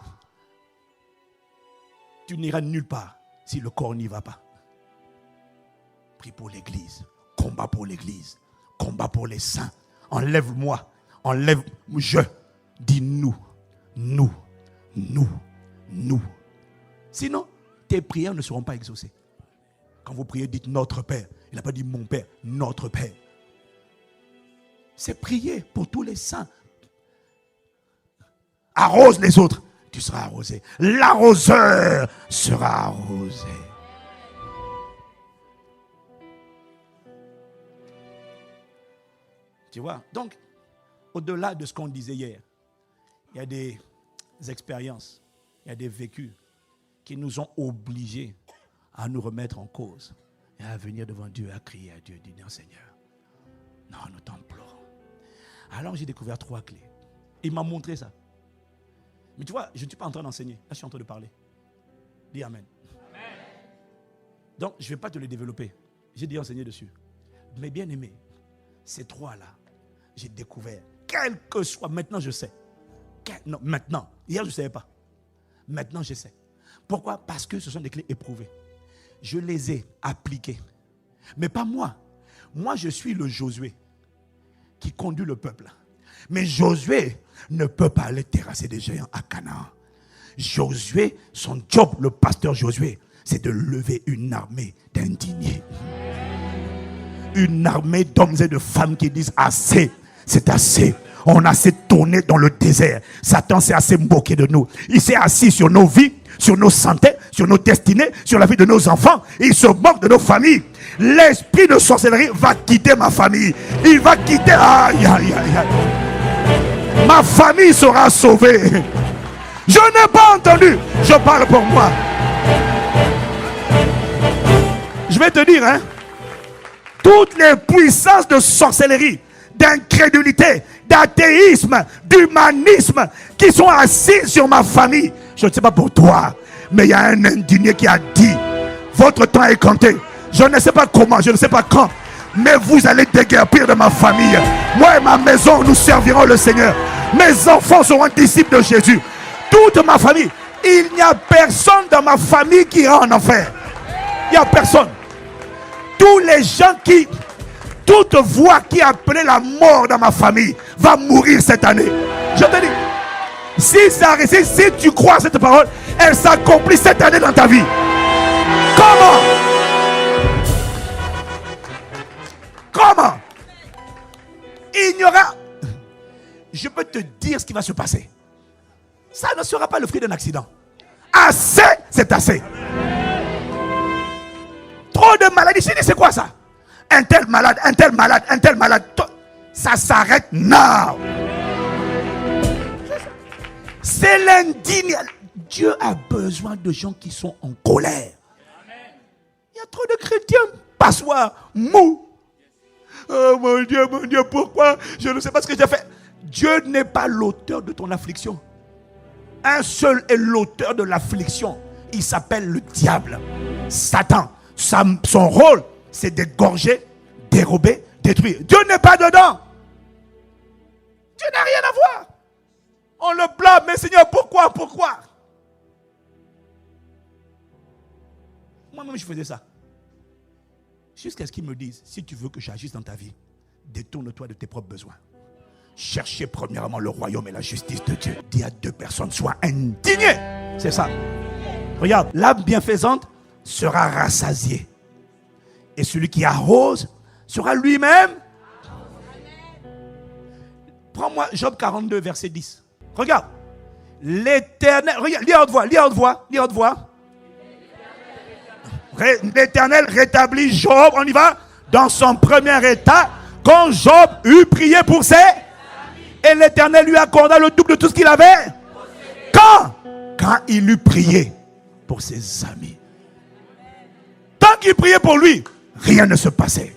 Tu n'iras nulle part si le corps n'y va pas. Prie pour l'église, combat pour l'église, combat pour les saints. Enlève-moi, je dis nous. Sinon, tes prières ne seront pas exaucées. Quand vous priez, dites notre Père. Il n'a pas dit mon Père, notre Père. C'est prier pour tous les saints. Arrose les autres, tu seras arrosé. L'arroseur sera arrosé. Tu vois, donc, au-delà de ce qu'on disait hier, il y a des expériences, il y a des vécus qui nous ont obligés à nous remettre en cause et à venir devant Dieu, à crier à Dieu, dire Seigneur, non, nous t'implorons. Alors j'ai découvert 3 clés. Il m'a montré ça. Mais tu vois, je ne suis pas en train d'enseigner. Là, je suis en train de parler. Dis Amen. Amen. Donc, je ne vais pas te le développer. J'ai dit enseigner dessus. Mais bien aimé, ces 3-là, j'ai découvert, quel que soit, maintenant je sais. Non, maintenant. Hier, je ne savais pas. Maintenant, je sais. Pourquoi? Parce que ce sont des clés éprouvées. Je les ai appliquées. Mais pas moi. Moi, je suis le Josué qui conduit le peuple. Mais Josué ne peut pas aller terrasser des géants à Canaan. Josué, son job, le pasteur Josué, c'est de lever une armée d'indignés. Une armée d'hommes et de femmes qui disent assez, c'est assez. On a assez tourné dans le désert. Satan s'est assez moqué de nous. Il s'est assis sur nos vies, sur nos santé, sur nos destinées, sur la vie de nos enfants. Et il se moque de nos familles. L'esprit de sorcellerie va quitter ma famille. Il va quitter. Aïe, aïe, aïe, aïe. Ma famille sera sauvée. Je n'ai pas entendu. Je parle pour moi. Je vais te dire, hein. Toutes les puissances de sorcellerie, d'incrédulité, d'athéisme, d'humanisme qui sont assises sur ma famille. Je ne sais pas pour toi, mais il y a un indigné qui a dit, votre temps est compté. Je ne sais pas comment, je ne sais pas quand, mais vous allez déguerpir de ma famille. Moi et ma maison, nous servirons le Seigneur. Mes enfants seront disciples de Jésus. Toute ma famille. Il n'y a personne dans ma famille qui ira en enfer. Il n'y a personne. Tous les gens qui... Toute voix qui appelait la mort dans ma famille va mourir cette année. Je te dis, si tu crois à cette parole, elle s'accomplit cette année dans ta vie. Comment? Il n'y aura... Je peux te dire ce qui va se passer. Ça ne sera pas le fruit d'un accident. Assez, c'est assez. Trop de maladies. C'est quoi ça? Un tel malade, un tel malade, un tel malade. Ça s'arrête now. C'est l'indigne. Dieu a besoin de gens qui sont en colère. Il y a trop de chrétiens passoires, mous. Oh mon Dieu, pourquoi? Je ne sais pas ce que j'ai fait. Dieu n'est pas l'auteur de ton affliction. Un seul est l'auteur de l'affliction. Il s'appelle le diable. Satan. Son rôle, c'est d'égorger, dérober, détruire. Dieu n'est pas dedans. Dieu n'a rien à voir. On le blâme, mais Seigneur, pourquoi? Moi-même, je faisais ça. Jusqu'à ce qu'ils me disent, si tu veux que j'agisse dans ta vie, détourne-toi de tes propres besoins. Cherchez premièrement le royaume et la justice de Dieu. Dis à 2 personnes, sois indigné. C'est ça. Regarde, l'âme bienfaisante sera rassasiée. Et celui qui arrose sera lui-même. Prends-moi Job 42, verset 10. Regarde. L'Éternel, regarde, lis à haute voix. L'Éternel rétablit Job, on y va, dans son premier état, quand Job eut prié pour ses... Et l'Éternel lui accorda le double de tout ce qu'il avait. Quand il eut prié pour ses amis. Tant qu'il priait pour lui, rien ne se passait.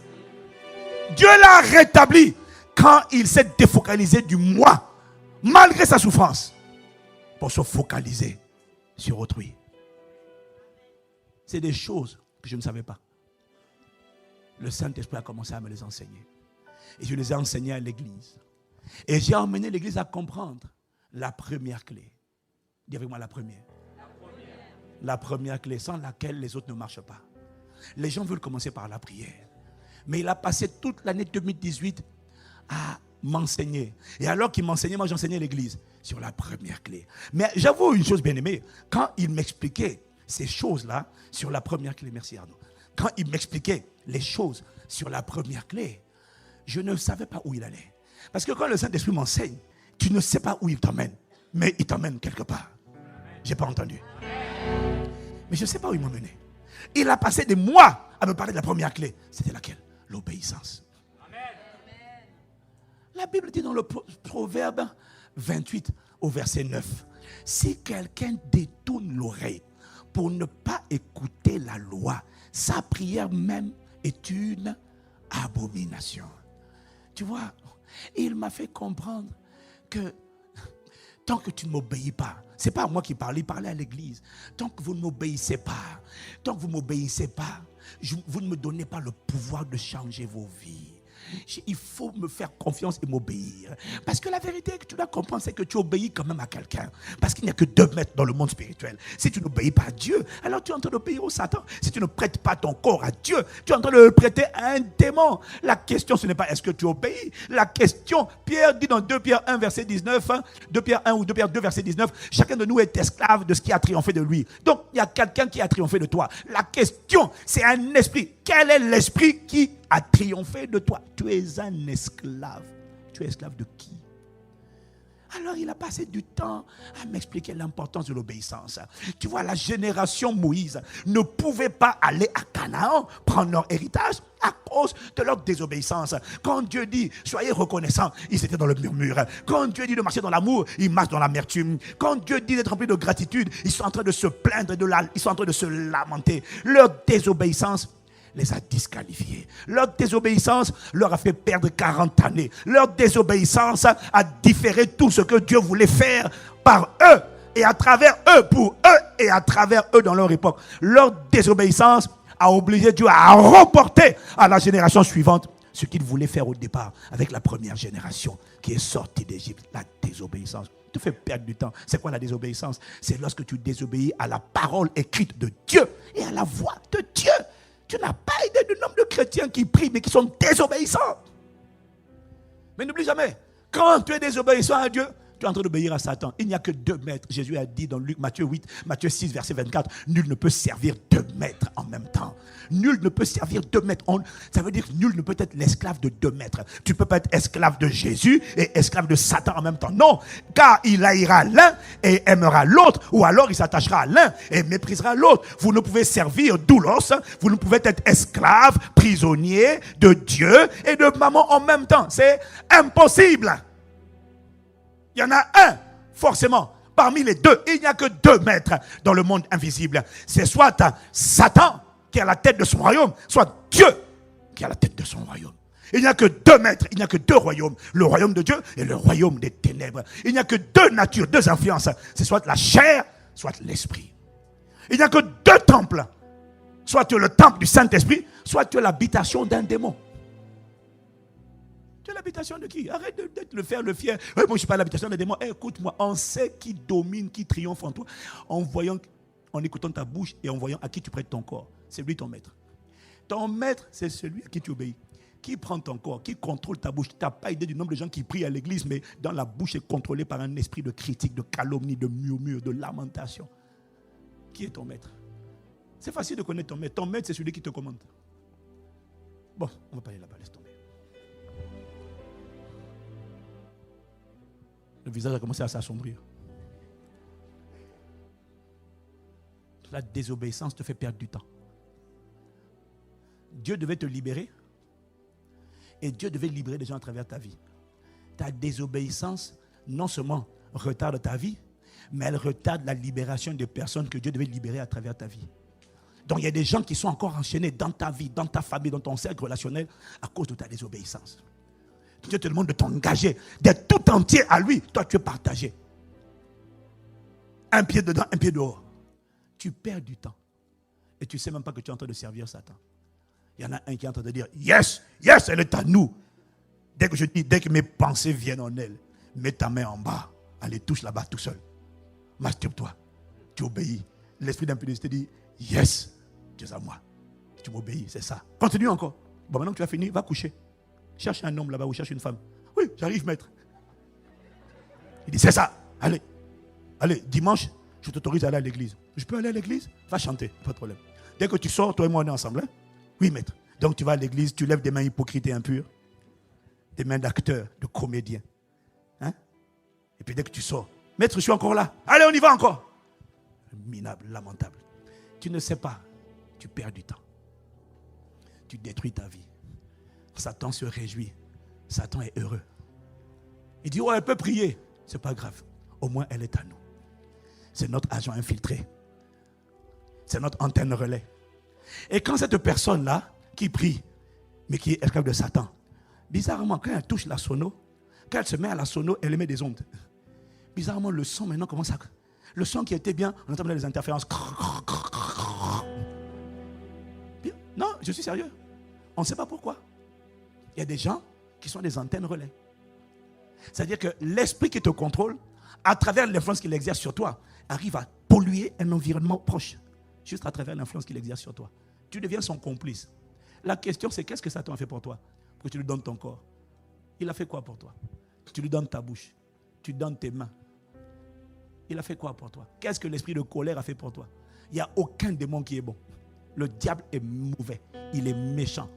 Dieu l'a rétabli quand il s'est défocalisé du moi, malgré sa souffrance, pour se focaliser sur autrui. C'est des choses que je ne savais pas. Le Saint-Esprit a commencé à me les enseigner. Et je les ai enseignées à l'église. Et j'ai emmené l'église à comprendre la première clé. Dis avec moi la première. La première clé sans laquelle les autres ne marchent pas. Les gens veulent commencer par la prière. Mais il a passé toute l'année 2018 à m'enseigner. Et alors qu'il m'enseignait, moi j'enseignais l'église sur la première clé. Mais j'avoue une chose bien aimée. Quand il m'expliquait ces choses-là sur la première clé, merci Arnaud. Quand il m'expliquait les choses sur la première clé, je ne savais pas où il allait. Parce que quand le Saint-Esprit m'enseigne, tu ne sais pas où il t'emmène, mais il t'emmène quelque part. Je n'ai pas entendu. Mais je ne sais pas où il m'a mené. Il a passé des mois à me parler de la première clé. C'était laquelle? L'obéissance. La Bible dit dans le Proverbe 28 au verset 9, si quelqu'un détourne l'oreille pour ne pas écouter la loi, sa prière même est une abomination. Tu vois, il m'a fait comprendre que tant que tu ne m'obéis pas, ce n'est pas à moi qui parle, il parlait à l'église. Tant que vous ne m'obéissez pas, vous ne me donnez pas le pouvoir de changer vos vies. Il faut me faire confiance et m'obéir. Parce que la vérité que tu dois comprendre, c'est que tu obéis quand même à quelqu'un. Parce qu'il n'y a que 2 maîtres dans le monde spirituel. Si tu n'obéis pas à Dieu, alors tu es en train d'obéir au Satan. Si tu ne prêtes pas ton corps à Dieu, tu es en train de le prêter à un démon. La question, ce n'est pas est-ce que tu obéis. La question, Pierre dit dans 2 Pierre 1, verset 19, 2 Pierre 1 ou 2 Pierre 2, verset 19, chacun de nous est esclave de ce qui a triomphé de lui. Donc, il y a quelqu'un qui a triomphé de toi. La question, c'est un esprit. Quel est l'esprit qui a triomphé de toi? Tu es un esclave. Tu es esclave de qui? Alors il a passé du temps à m'expliquer l'importance de l'obéissance. Tu vois, la génération Moïse ne pouvait pas aller à Canaan prendre leur héritage à cause de leur désobéissance. Quand Dieu dit soyez reconnaissants, ils étaient dans le murmure. Quand Dieu dit de marcher dans l'amour, ils marchent dans l'amertume. Quand Dieu dit d'être remplis de gratitude, ils sont en train de se plaindre, ils sont en train de se lamenter. Leur désobéissance les a disqualifiés. Leur désobéissance leur a fait perdre 40 années. Leur désobéissance a différé tout ce que Dieu voulait faire par eux et à travers eux, pour eux et à travers eux dans leur époque. Leur désobéissance a obligé Dieu à reporter à la génération suivante ce qu'il voulait faire au départ avec la première génération qui est sortie d'Égypte. La désobéissance te fait perdre du temps. C'est quoi la désobéissance? C'est lorsque tu désobéis à la parole écrite de Dieu et à la voix de Dieu. Tu n'as pas idée du nombre de chrétiens qui prient mais qui sont désobéissants. Mais n'oublie jamais, quand tu es désobéissant à Dieu, tu es en train d'obéir à Satan. Il n'y a que 2 maîtres. Jésus a dit dans Matthieu 6, verset 24, nul ne peut servir 2 maîtres en même temps. Nul ne peut servir 2 maîtres. Ça veut dire que nul ne peut être l'esclave de 2 maîtres. Tu ne peux pas être esclave de Jésus et esclave de Satan en même temps. Non, car il haïra l'un et aimera l'autre, ou alors il s'attachera à l'un et méprisera l'autre. Vous ne pouvez servir doulos, vous ne pouvez être esclave, prisonnier de Dieu et de maman en même temps. C'est impossible. Il y en a un, forcément, parmi les 2. Il n'y a que 2 maîtres dans le monde invisible. C'est soit Satan qui est à la tête de son royaume, soit Dieu qui est à la tête de son royaume. Il n'y a que 2 maîtres, il n'y a que 2 royaumes. Le royaume de Dieu et le royaume des ténèbres. Il n'y a que 2 natures, 2 influences. C'est soit la chair, soit l'esprit. Il n'y a que 2 temples. Soit le temple du Saint-Esprit, soit tu es l'habitation d'un démon. Tu es l'habitation de qui? Arrête de le faire le fier. Moi, je ne suis pas l'habitation des démons. Écoute-moi, on sait qui domine, qui triomphe en toi. En écoutant ta bouche et en voyant à qui tu prêtes ton corps. C'est lui ton maître. Ton maître, c'est celui à qui tu obéis. Qui prend ton corps, qui contrôle ta bouche. Tu n'as pas idée du nombre de gens qui prient à l'église, mais dans la bouche est contrôlée par un esprit de critique, de calomnie, de murmure, de lamentation. Qui est ton maître? C'est facile de connaître ton maître. Ton maître, c'est celui qui te commande. Bon, on va pas aller là-bas, laisse tomber. Le visage a commencé à s'assombrir. La désobéissance te fait perdre du temps. Dieu devait te libérer et Dieu devait libérer des gens à travers ta vie. Ta désobéissance, non seulement retarde ta vie, mais elle retarde la libération des personnes que Dieu devait libérer à travers ta vie. Donc il y a des gens qui sont encore enchaînés dans ta vie, dans ta famille, dans ton cercle relationnel à cause de ta désobéissance. Dieu te demande de t'engager, d'être tout entier à lui. Toi, tu es partagé. Un pied dedans, un pied dehors. Tu perds du temps. Et tu ne sais même pas que tu es en train de servir Satan. Il y en a un qui est en train de dire, yes, yes, elle est à nous. Dès que mes pensées viennent en elle, mets ta main en bas, allez, touche là-bas tout seul. Masturbe-toi. Tu obéis. L'esprit d'impudicité dit, yes, tu es à moi. Tu m'obéis, c'est ça. Continue encore. Bon, maintenant que tu as fini, va coucher. Cherche un homme là-bas ou cherche une femme. Oui, j'arrive, maître. Il dit, c'est ça. Allez, dimanche, je t'autorise à aller à l'église. Je peux aller à l'église? Va chanter, pas de problème. Dès que tu sors, toi et moi, on est ensemble. Hein? Oui, maître. Donc tu vas à l'église, tu lèves des mains hypocrites et impures. Des mains d'acteur, de comédien. Hein? Et puis dès que tu sors, maître, je suis encore là. Allez, on y va encore. Minable, lamentable. Tu ne sais pas, tu perds du temps. Tu détruis ta vie. Satan se réjouit. Satan est heureux. Il dit, oh, elle peut prier. C'est pas grave. Au moins, elle est à nous. C'est notre agent infiltré. C'est notre antenne relais. Et quand cette personne-là, qui prie, mais qui est esclave de Satan, bizarrement, quand elle touche la sono, quand elle se met à la sono, elle émet des ondes. Bizarrement, le son maintenant commence à... Le son qui était bien, on entend les interférences. Non, je suis sérieux. On ne sait pas pourquoi. Il y a des gens qui sont des antennes relais. C'est-à-dire que l'esprit qui te contrôle, à travers l'influence qu'il exerce sur toi, arrive à polluer un environnement proche. Juste à travers l'influence qu'il exerce sur toi. Tu deviens son complice. La question, c'est qu'est-ce que Satan a fait pour toi? Pour que tu lui donnes ton corps. Il a fait quoi pour toi? Tu lui donnes ta bouche. Tu lui donnes tes mains. Il a fait quoi pour toi? Qu'est-ce que l'esprit de colère a fait pour toi? Il n'y a aucun démon qui est bon. Le diable est mauvais. Il est méchant.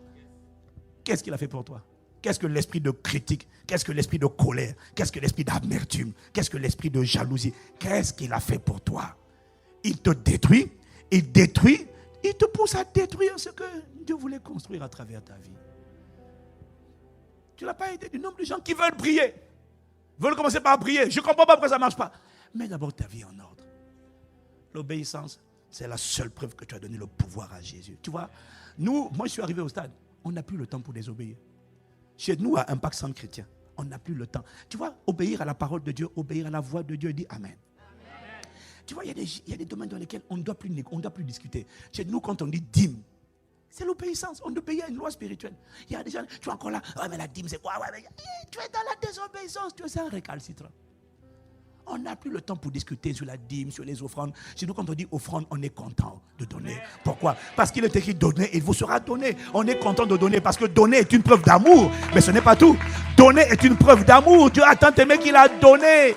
Qu'est-ce qu'il a fait pour toi? Qu'est-ce que l'esprit de critique? Qu'est-ce que l'esprit de colère? Qu'est-ce que l'esprit d'amertume? Qu'est-ce que l'esprit de jalousie? Qu'est-ce qu'il a fait pour toi? Il te détruit. Il détruit. Il te pousse à détruire ce que Dieu voulait construire à travers ta vie. Tu n'as pas idée du nombre de gens qui veulent prier. Veulent commencer par prier. Je ne comprends pas pourquoi ça ne marche pas. Mets d'abord ta vie en ordre. L'obéissance, c'est la seule preuve que tu as donné le pouvoir à Jésus. Tu vois, moi je suis arrivé au stade. On n'a plus le temps pour désobéir. Chez nous, à Impact Centre Chrétien, on n'a plus le temps. Tu vois, obéir à la parole de Dieu, obéir à la voix de Dieu et dire Amen. Tu vois, il y a des domaines dans lesquels on ne doit plus discuter. Chez nous, quand on dit dîme, c'est l'obéissance. On obéit à une loi spirituelle. Il y a des gens, tu es encore là, mais la dîme, c'est quoi? Tu es dans la désobéissance, tu es un récalcitrant. On n'a plus le temps pour discuter sur la dîme, sur les offrandes. Chez nous, quand on dit offrande, on est content de donner. Pourquoi? Parce qu'il est écrit donner, il vous sera donné. On est content de donner parce que donner est une preuve d'amour. Mais ce n'est pas tout. Donner est une preuve d'amour. Dieu a tant aimé qu'il a donné.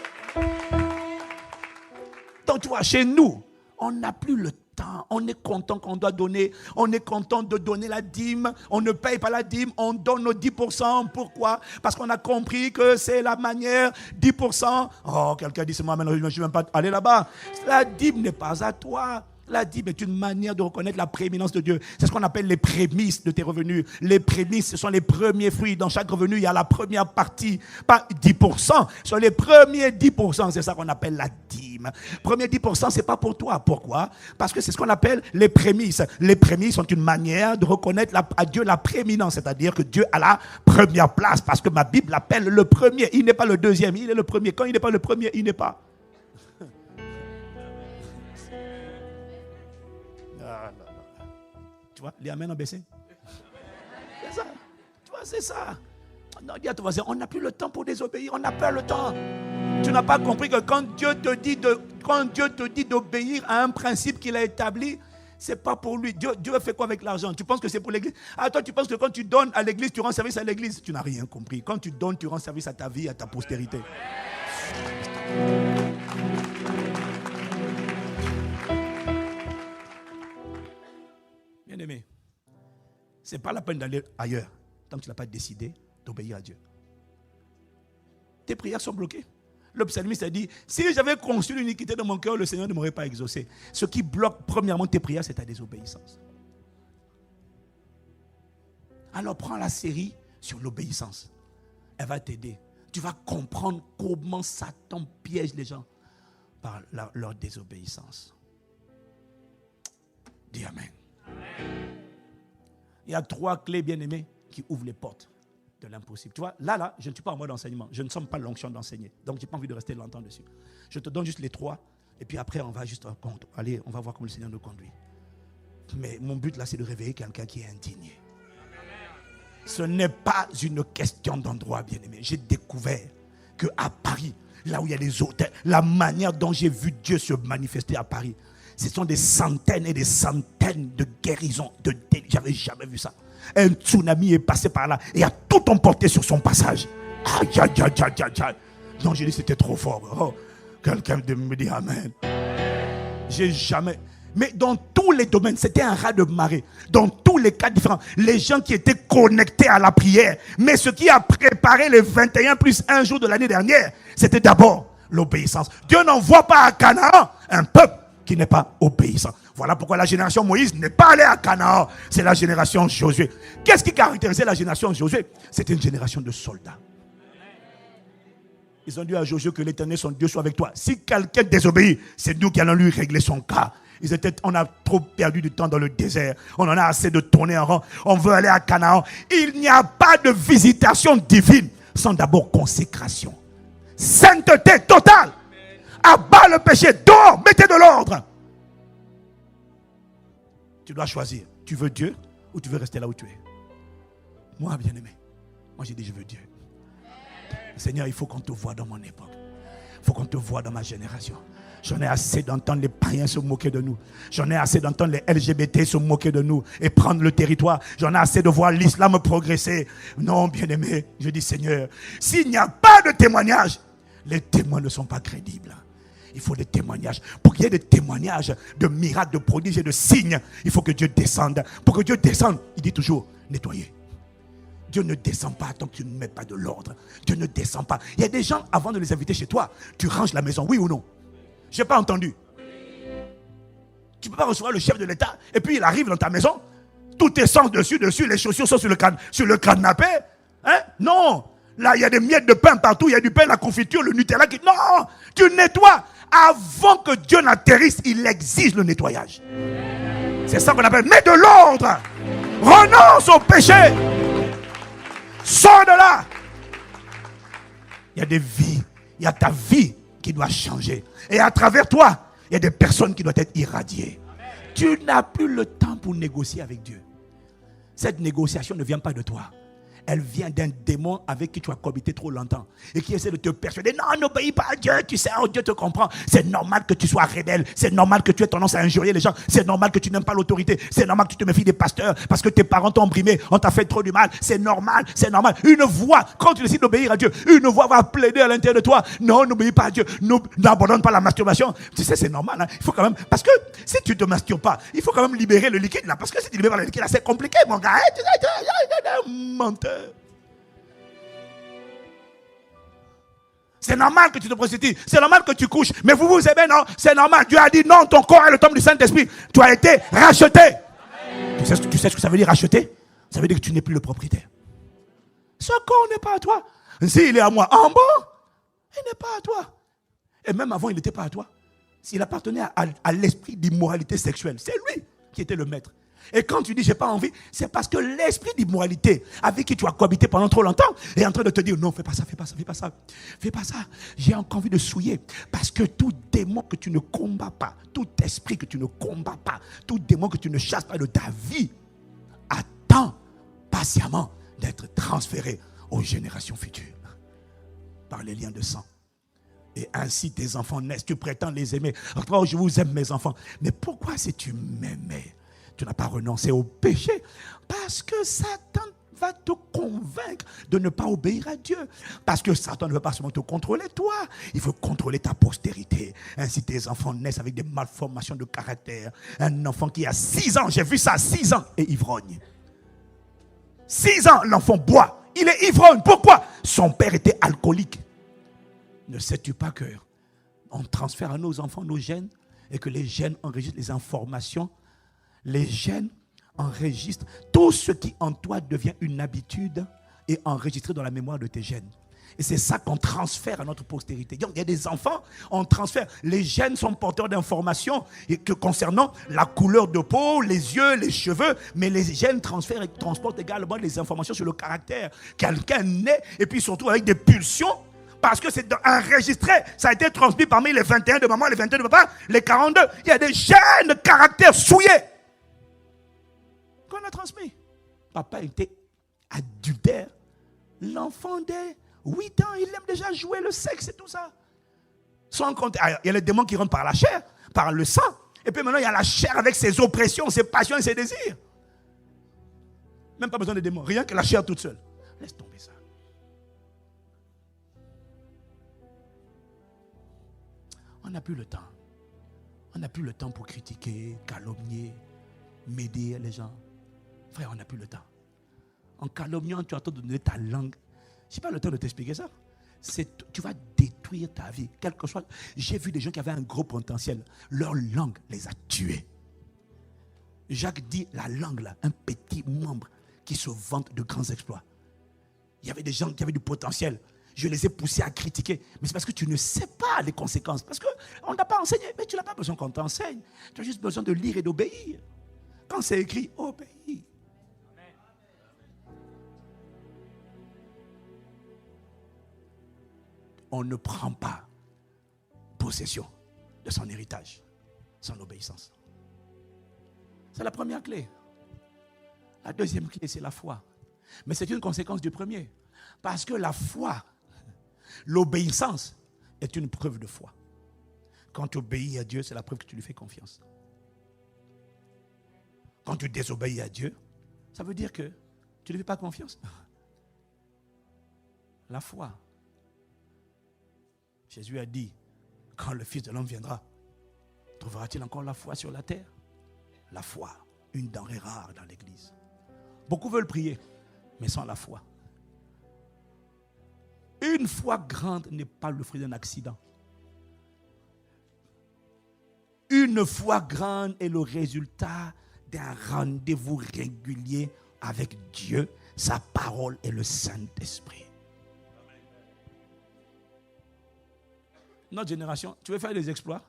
Donc tu vois, chez nous, on n'a plus le temps. On est content qu'on doit donner. On est content de donner la dîme. On ne paye pas la dîme. On donne nos 10%. Pourquoi? Parce qu'on a compris que c'est la manière 10%. Oh, quelqu'un dit, c'est moi, maintenant je ne vais même pas aller là-bas. La dîme n'est pas à toi. La dîme est une manière de reconnaître la prééminence de Dieu. C'est ce qu'on appelle les prémices de tes revenus. Les prémices, ce sont les premiers fruits. Dans chaque revenu, il y a la première partie, pas 10%. Ce sont les premiers 10%. C'est ça qu'on appelle la dîme. Premier 10%, ce n'est pas pour toi. Pourquoi? Parce que c'est ce qu'on appelle les prémices. Les prémices sont une manière de reconnaître à Dieu la prééminence. C'est-à-dire que Dieu a la première place. Parce que ma Bible l'appelle le premier. Il n'est pas le deuxième, il est le premier. Quand il n'est pas le premier, il n'est pas. Tu vois, les amens ont baissé. c'est ça. Non, dis à ton voisin, on n'a plus le temps pour désobéir, on n'a pas le temps. Tu n'as pas compris que quand Dieu te dit d'obéir à un principe qu'il a établi, c'est pas pour lui. Dieu fait quoi avec l'argent? Tu penses que c'est pour l'église? Ah, toi, tu penses que quand tu donnes à l'église, tu rends service à l'église? Tu n'as rien compris. Quand tu donnes, tu rends service à ta vie, à ta postérité. Bien-aimé, c'est pas la peine d'aller ailleurs tant que tu n'as pas décidé d'obéir à Dieu. Tes prières sont bloquées. Le psalmiste a dit, si j'avais conçu l'iniquité de mon cœur, le Seigneur ne m'aurait pas exaucé. Ce qui bloque premièrement tes prières, c'est ta désobéissance. Alors prends la série sur l'obéissance. Elle va t'aider. Tu vas comprendre comment Satan piège les gens par leur désobéissance. Dis Amen. Il y a 3 clés, bien-aimés, qui ouvrent les portes de l'impossible. Tu vois, là, je ne suis pas en mode enseignement. Je ne sens pas l'onction d'enseigner. Donc, je n'ai pas envie de rester longtemps dessus. Je te donne juste les 3. Et puis après, on va juste aller, on va voir comment le Seigneur nous conduit. Mais mon but là, c'est de réveiller quelqu'un qui est indigné. Ce n'est pas une question d'endroit, bien-aimé. J'ai découvert qu'à Paris, là où il y a des hôtels, la manière dont j'ai vu Dieu se manifester à Paris, ce sont des centaines et des centaines de guérisons, de délits. Je n'avais jamais vu ça. Un tsunami est passé par là et a tout emporté sur son passage. Aïe, aïe, aïe, aïe, aïe, aïe. Donc j'ai dit c'était trop fort. Oh, quelqu'un me dit Amen. J'ai jamais... Mais dans tous les domaines, c'était un raz de marée. Dans tous les cas différents, les gens qui étaient connectés à la prière. Mais ce qui a préparé les 21 plus 1 jour de l'année dernière, c'était d'abord l'obéissance. Dieu n'envoie pas à Canaan un peuple qui n'est pas obéissant. Voilà pourquoi la génération Moïse n'est pas allée à Canaan. C'est la génération Josué. Qu'est-ce qui caractérisait la génération Josué? C'était une génération de soldats. Ils ont dit à Josué que l'Éternel, son Dieu, soit avec toi. Si quelqu'un désobéit, c'est nous qui allons lui régler son cas. On a trop perdu du temps dans le désert. On en a assez de tourner en rond. On veut aller à Canaan. Il n'y a pas de visitation divine sans d'abord consécration. Sainteté totale. Abat le péché, dehors, mettez de l'ordre. Tu dois choisir. Tu veux Dieu ou tu veux rester là où tu es? Moi, bien-aimé, moi j'ai dit je veux Dieu. Seigneur, il faut qu'on te voie dans mon époque. Il faut qu'on te voie dans ma génération. J'en ai assez d'entendre les païens se moquer de nous. J'en ai assez d'entendre les LGBT se moquer de nous et prendre le territoire. J'en ai assez de voir l'islam progresser. Non, bien-aimé, je dis Seigneur, s'il n'y a pas de témoignage, les témoins ne sont pas crédibles. Il faut des témoignages. Pour qu'il y ait des témoignages de miracles, de prodiges et de signes, il faut que Dieu descende. Pour que Dieu descende, il dit toujours, nettoyer. Dieu ne descend pas tant que tu ne mets pas de l'ordre. Dieu ne descend pas. Il y a des gens, avant de les inviter chez toi, tu ranges la maison, oui ou non? Je n'ai pas entendu. Tu ne peux pas recevoir le chef de l'État et puis il arrive dans ta maison, tout est sang dessus, les chaussures sont sur le canapé. Hein? Non. Là, il y a des miettes de pain partout, il y a du pain, la confiture, le Nutella qui... Non, tu nettoies. Avant que Dieu n'atterrisse, il exige le nettoyage. C'est ça qu'on appelle, mets de l'ordre. Renonce au péché. Sors de là. Il y a des vies, il y a ta vie qui doit changer. Et à travers toi, il y a des personnes qui doivent être irradiées. Tu n'as plus le temps pour négocier avec Dieu. Cette négociation ne vient pas de toi. Elle vient d'un démon avec qui tu as cohabité trop longtemps et qui essaie de te persuader, non, n'obéis pas à Dieu, tu sais, oh, Dieu te comprend. C'est normal que tu sois rebelle, c'est normal que tu aies tendance à injurier les gens, c'est normal que tu n'aimes pas l'autorité, c'est normal que tu te méfies des pasteurs parce que tes parents t'ont brimé, on t'a fait trop du mal, c'est normal, c'est normal. Une voix, quand tu décides d'obéir à Dieu, une voix va plaider à l'intérieur de toi, non, n'obéis pas à Dieu, n'abandonne pas la masturbation. Tu sais, c'est normal, hein? Il faut quand même, parce que si tu ne te masturbes pas, il faut quand même libérer le liquide là, parce que si tu libères le liquide là, c'est compliqué, mon gars, menteur. C'est normal que tu te prostitues. C'est normal que tu couches. Mais vous vous aimez, non? C'est normal. Dieu a dit non, ton corps est le temple du Saint-Esprit. Tu as été racheté. Tu sais ce que ça veut dire racheter? Ça veut dire que tu n'es plus le propriétaire. Ce corps n'est pas à toi. S'il est à moi en bas, il n'est pas à toi. Et même avant, il n'était pas à toi. S'il appartenait à l'esprit d'immoralité sexuelle, c'est lui qui était le maître. Et quand tu dis j'ai pas envie, c'est parce que l'esprit d'immoralité avec qui tu as cohabité pendant trop longtemps est en train de te dire non, fais pas ça, fais pas ça, fais pas ça, fais pas ça. J'ai encore envie de souiller parce que tout démon que tu ne combats pas, tout esprit que tu ne combats pas, tout démon que tu ne chasses pas de ta vie, attends patiemment d'être transférés aux générations futures par les liens de sang. Et ainsi tes enfants naissent. Tu prétends les aimer. Alors, je vous aime mes enfants. Mais pourquoi si tu m'aimais, tu n'as pas renoncé au péché? Parce que Satan va te convaincre de ne pas obéir à Dieu. Parce que Satan ne veut pas seulement te contrôler toi, il veut contrôler ta postérité. Ainsi tes enfants naissent avec des malformations de caractère. Un enfant qui a 6 ans, j'ai vu ça, 6 ans, est ivrogne. 6 ans, l'enfant boit. Il est ivrogne. Pourquoi? Son père était alcoolique. Ne sais-tu pas qu'on transfère à nos enfants nos gènes et que les gènes enregistrent les informations? Les gènes enregistrent tout ce qui en toi devient une habitude et enregistré dans la mémoire de tes gènes. Et c'est ça qu'on transfère à notre postérité. Il y a des enfants, on transfère. Les gènes sont porteurs d'informations concernant la couleur de peau, les yeux, les cheveux. Mais les gènes transfèrent et transportent également les informations sur le caractère. Quelqu'un naît et puis surtout avec des pulsions. Parce que c'est enregistré, ça a été transmis parmi les 21 de maman, les 21 de papa, les 42. Il y a des gènes de caractère souillés qu'on a transmis. Papa était adultère. L'enfant dès 8 ans, il aime déjà jouer le sexe et tout ça. Sans compter, il y a les démons qui rentrent par la chair, par le sang. Et puis maintenant, il y a la chair avec ses oppressions, ses passions et ses désirs. Même pas besoin de démons, rien que la chair toute seule. Laisse tomber ça. On n'a plus le temps. On n'a plus le temps pour critiquer, calomnier, médire les gens. Frère, on n'a plus le temps. En calomniant, tu as le temps de donner ta langue. Je n'ai pas le temps de t'expliquer ça. Tu vas détruire ta vie. Quel que soit. J'ai vu des gens qui avaient un gros potentiel. Leur langue les a tués. Jacques dit, la langue, là, un petit membre qui se vante de grands exploits. Il y avait des gens qui avaient du potentiel. Je les ai poussés à critiquer. Mais c'est parce que tu ne sais pas les conséquences. Parce qu'on n'a pas enseigné. Mais tu n'as pas besoin qu'on t'enseigne. Tu as juste besoin de lire et d'obéir. Quand c'est écrit, obéis. On ne prend pas possession de son héritage sans obéissance. C'est la première clé. La deuxième clé, c'est la foi. Mais c'est une conséquence du premier. Parce que la foi, l'obéissance est une preuve de foi. Quand tu obéis à Dieu, c'est la preuve que tu lui fais confiance. Quand tu désobéis à Dieu, ça veut dire que tu ne lui fais pas confiance. La foi. Jésus a dit, quand le Fils de l'homme viendra, trouvera-t-il encore la foi sur la terre? La foi, une denrée rare dans l'église. Beaucoup veulent prier, mais sans la foi. Une foi grande n'est pas le fruit d'un accident. Une foi grande est le résultat d'un rendez-vous régulier avec Dieu, sa parole et le Saint-Esprit. Notre génération, tu veux faire des exploits?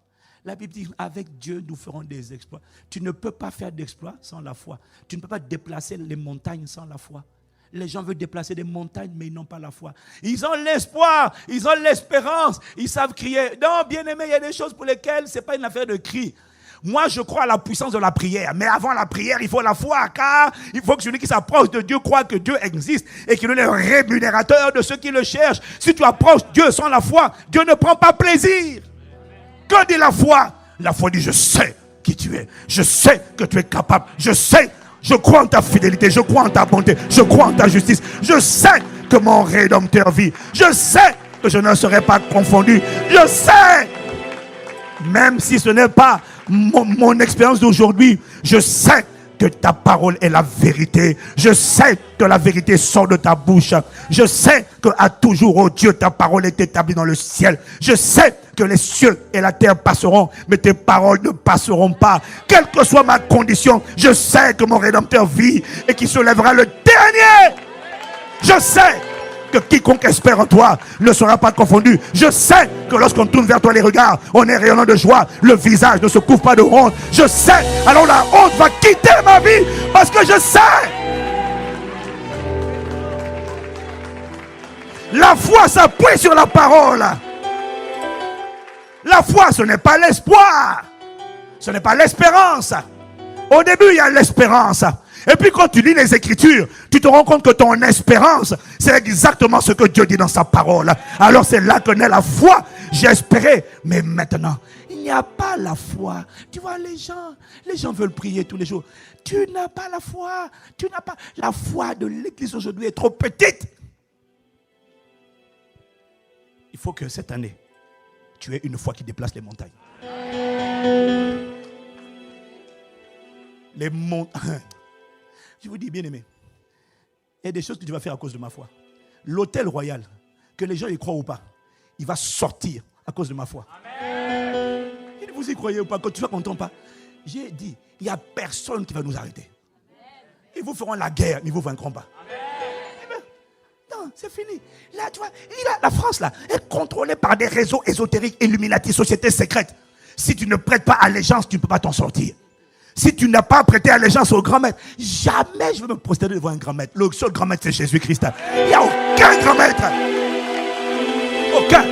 La Bible dit, avec Dieu, nous ferons des exploits. Tu ne peux pas faire d'exploits sans la foi. Tu ne peux pas déplacer les montagnes sans la foi. Les gens veulent déplacer des montagnes, mais ils n'ont pas la foi. Ils ont l'espoir, ils ont l'espérance, ils savent crier. Non, bien-aimé, il y a des choses pour lesquelles ce n'est pas une affaire de cri. Moi, je crois à la puissance de la prière. Mais avant la prière, il faut la foi, car il faut que celui qui s'approche de Dieu croit que Dieu existe et qu'il est le rémunérateur de ceux qui le cherchent. Si tu approches Dieu sans la foi, Dieu ne prend pas plaisir. Que dit la foi? La foi dit, je sais qui tu es. Je sais que tu es capable. Je sais, je crois en ta fidélité. Je crois en ta bonté. Je crois en ta justice. Je sais que mon Rédempteur vit. Je sais que je ne serai pas confondu. Je sais, même si ce n'est pas mon expérience d'aujourd'hui, je sais que ta parole est la vérité. Je sais que la vérité sort de ta bouche. Je sais que à toujours, oh Dieu, ta parole est établie dans le ciel. Je sais que les cieux et la terre passeront, mais tes paroles ne passeront pas. Quelle que soit ma condition, je sais que mon Rédempteur vit et qu'il se lèvera le dernier. Je sais que quiconque espère en toi ne sera pas confondu. Je sais que lorsqu'on tourne vers toi les regards, on est rayonnant de joie. Le visage ne se couvre pas de honte. Je sais, alors la honte va quitter ma vie parce que je sais. La foi s'appuie sur la parole. La foi, ce n'est pas l'espoir. Ce n'est pas l'espérance. Au début, il y a l'espérance. Et puis quand tu lis les Écritures, tu te rends compte que ton espérance, c'est exactement ce que Dieu dit dans sa parole. Alors c'est là que naît la foi. J'ai espéré, mais maintenant, il n'y a pas la foi. Tu vois, les gens veulent prier tous les jours. Tu n'as pas la foi. Tu n'as pas la foi de l'Église aujourd'hui est trop petite. Il faut que cette année, tu aies une foi qui déplace les montagnes. Les montagnes. Je vous dis, bien aimé, il y a des choses que tu vas faire à cause de ma foi. L'hôtel royal, que les gens y croient ou pas, il va sortir à cause de ma foi. Amen. Vous y croyez ou pas, quand tu vas content ou pas, j'ai dit, il n'y a personne qui va nous arrêter. Ils vous feront la guerre, mais ils ne vous vaincront pas. Amen. Non, c'est fini. Là, tu vois, la France là, est contrôlée par des réseaux ésotériques, illuminati, sociétés secrètes. Si tu ne prêtes pas allégeance, tu ne peux pas t'en sortir. Si tu n'as pas prêté allégeance au grand maître, jamais je vais me prosterner devant un grand maître. Le seul grand maître, c'est Jésus-Christ. Il n'y a aucun grand maître. Aucun.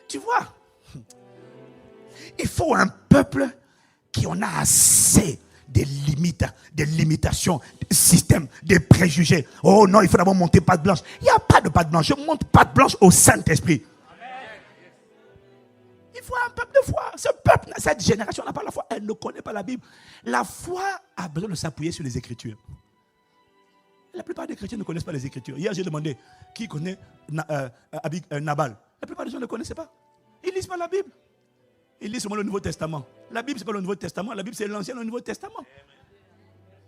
Tu vois, il faut un peuple qui en a assez des limites, des limitations, des systèmes, des préjugés. Oh non, il faut d'abord monter patte blanche. Il n'y a pas de patte blanche. Je monte patte blanche au Saint-Esprit. Il faut un peuple de foi. Ce peuple, cette génération n'a pas la foi. Elle ne connaît pas la Bible. La foi a besoin de s'appuyer sur les Écritures. La plupart des chrétiens ne connaissent pas les Écritures. Hier, j'ai demandé qui connaît Nabal. La plupart des gens ne connaissaient pas. Ils ne lisent pas la Bible. Ils lisent seulement le Nouveau Testament. La Bible, ce n'est pas le Nouveau Testament. La Bible, c'est l'Ancien et le Nouveau Testament.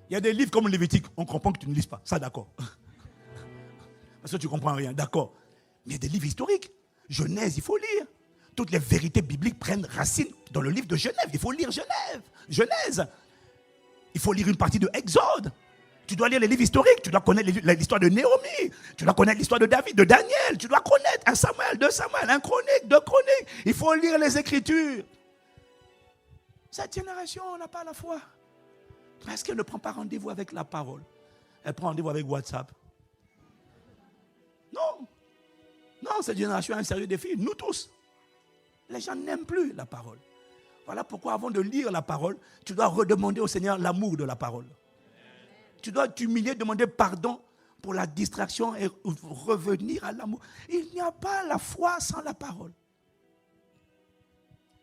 Il y a des livres comme Lévitique. On comprend que tu ne lises pas. Ça, d'accord. Parce que tu ne comprends rien. D'accord. Mais il y a des livres historiques. Genèse, il faut lire. Toutes les vérités bibliques prennent racine dans le livre de Genèse. Il faut lire Genèse. Il faut lire une partie de Exode. Tu dois lire les livres historiques. Tu dois connaître l'histoire de Naomi. Tu dois connaître l'histoire de David, de Daniel. Tu dois connaître un Samuel, 2 Samuel, un Chronique, 2 Chroniques. Il faut lire les Écritures. Cette génération n'a pas la foi. Parce qu'elle ne prend pas rendez-vous avec la parole. Elle prend rendez-vous avec WhatsApp. Non. Non, cette génération a un sérieux défi. Nous tous. Les gens n'aiment plus la parole. Voilà pourquoi avant de lire la parole, tu dois redemander au Seigneur l'amour de la parole. Tu dois t'humilier, demander pardon pour la distraction et revenir à l'amour. Il n'y a pas la foi sans la parole.